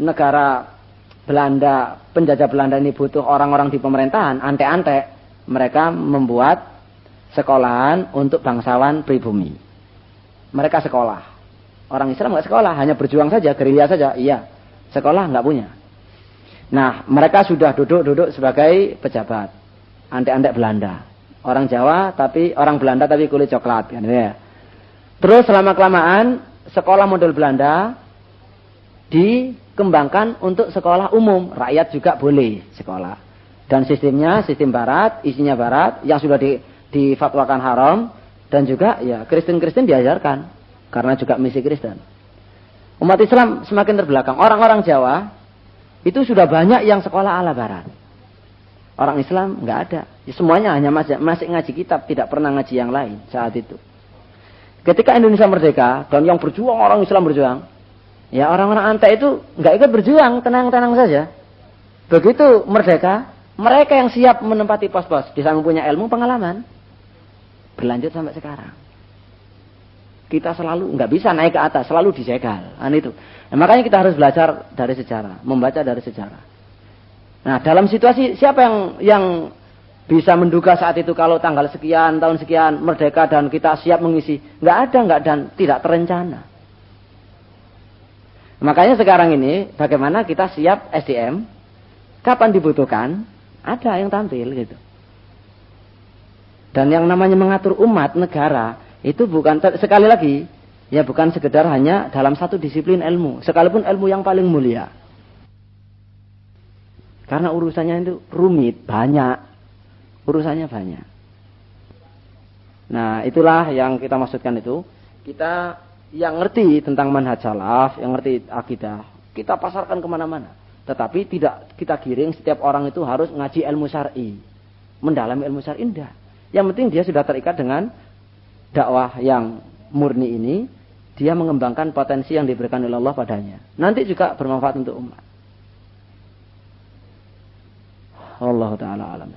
negara Belanda, penjajah Belanda ini butuh orang-orang di pemerintahan, antek-antek, mereka membuat sekolahan untuk bangsawan pribumi. Mereka sekolah. Orang Islam nggak sekolah, hanya berjuang saja, gerilya saja. Iya, sekolah nggak punya. Nah, mereka sudah duduk sebagai pejabat, antek-antek Belanda, orang Jawa tapi orang Belanda tapi kulit coklat, kan ya. Terus lama-kelamaan sekolah model Belanda dikembangkan untuk sekolah umum, rakyat juga boleh sekolah. Dan sistemnya sistem Barat, isinya Barat yang sudah difatwakan haram dan juga ya Kristen-Kristen diajarkan karena juga misi Kristen. Umat Islam semakin terbelakang. Orang-orang Jawa itu sudah banyak yang sekolah ala Barat. Orang Islam nggak ada. Semuanya hanya masih ngaji kitab, tidak pernah ngaji yang lain saat itu. Ketika Indonesia merdeka dan yang berjuang orang Islam berjuang, ya orang-orang antek itu nggak ikut berjuang, tenang-tenang saja. Begitu merdeka, mereka yang siap menempati pos-pos, di samping punya ilmu, pengalaman, berlanjut sampai sekarang. Kita selalu nggak bisa naik ke atas, selalu dijegal. Itu. Nah, makanya kita harus belajar dari sejarah, membaca dari sejarah. Nah, dalam situasi siapa yang bisa menduga saat itu kalau tanggal sekian, tahun sekian merdeka dan kita siap mengisi? Nggak ada, dan tidak terencana. Makanya sekarang ini bagaimana kita siap SDM? Kapan dibutuhkan? Ada yang tampil gitu. Dan yang namanya mengatur umat negara itu bukan, sekali lagi, ya bukan sekedar hanya dalam satu disiplin ilmu, sekalipun ilmu yang paling mulia. Karena urusannya itu rumit, banyak. Urusannya banyak. Nah, itulah yang kita maksudkan itu. Kita yang ngerti tentang manhaj salaf, yang ngerti akidah, kita pasarkan kemana-mana. Tetapi tidak kita giring setiap orang itu harus ngaji ilmu syar'i. Mendalami ilmu syar'i, enggak. Yang penting dia sudah terikat dengan dakwah yang murni ini, dia mengembangkan potensi yang diberikan oleh Allah padanya. Nanti juga bermanfaat untuk umat. Allah Ta'ala alam.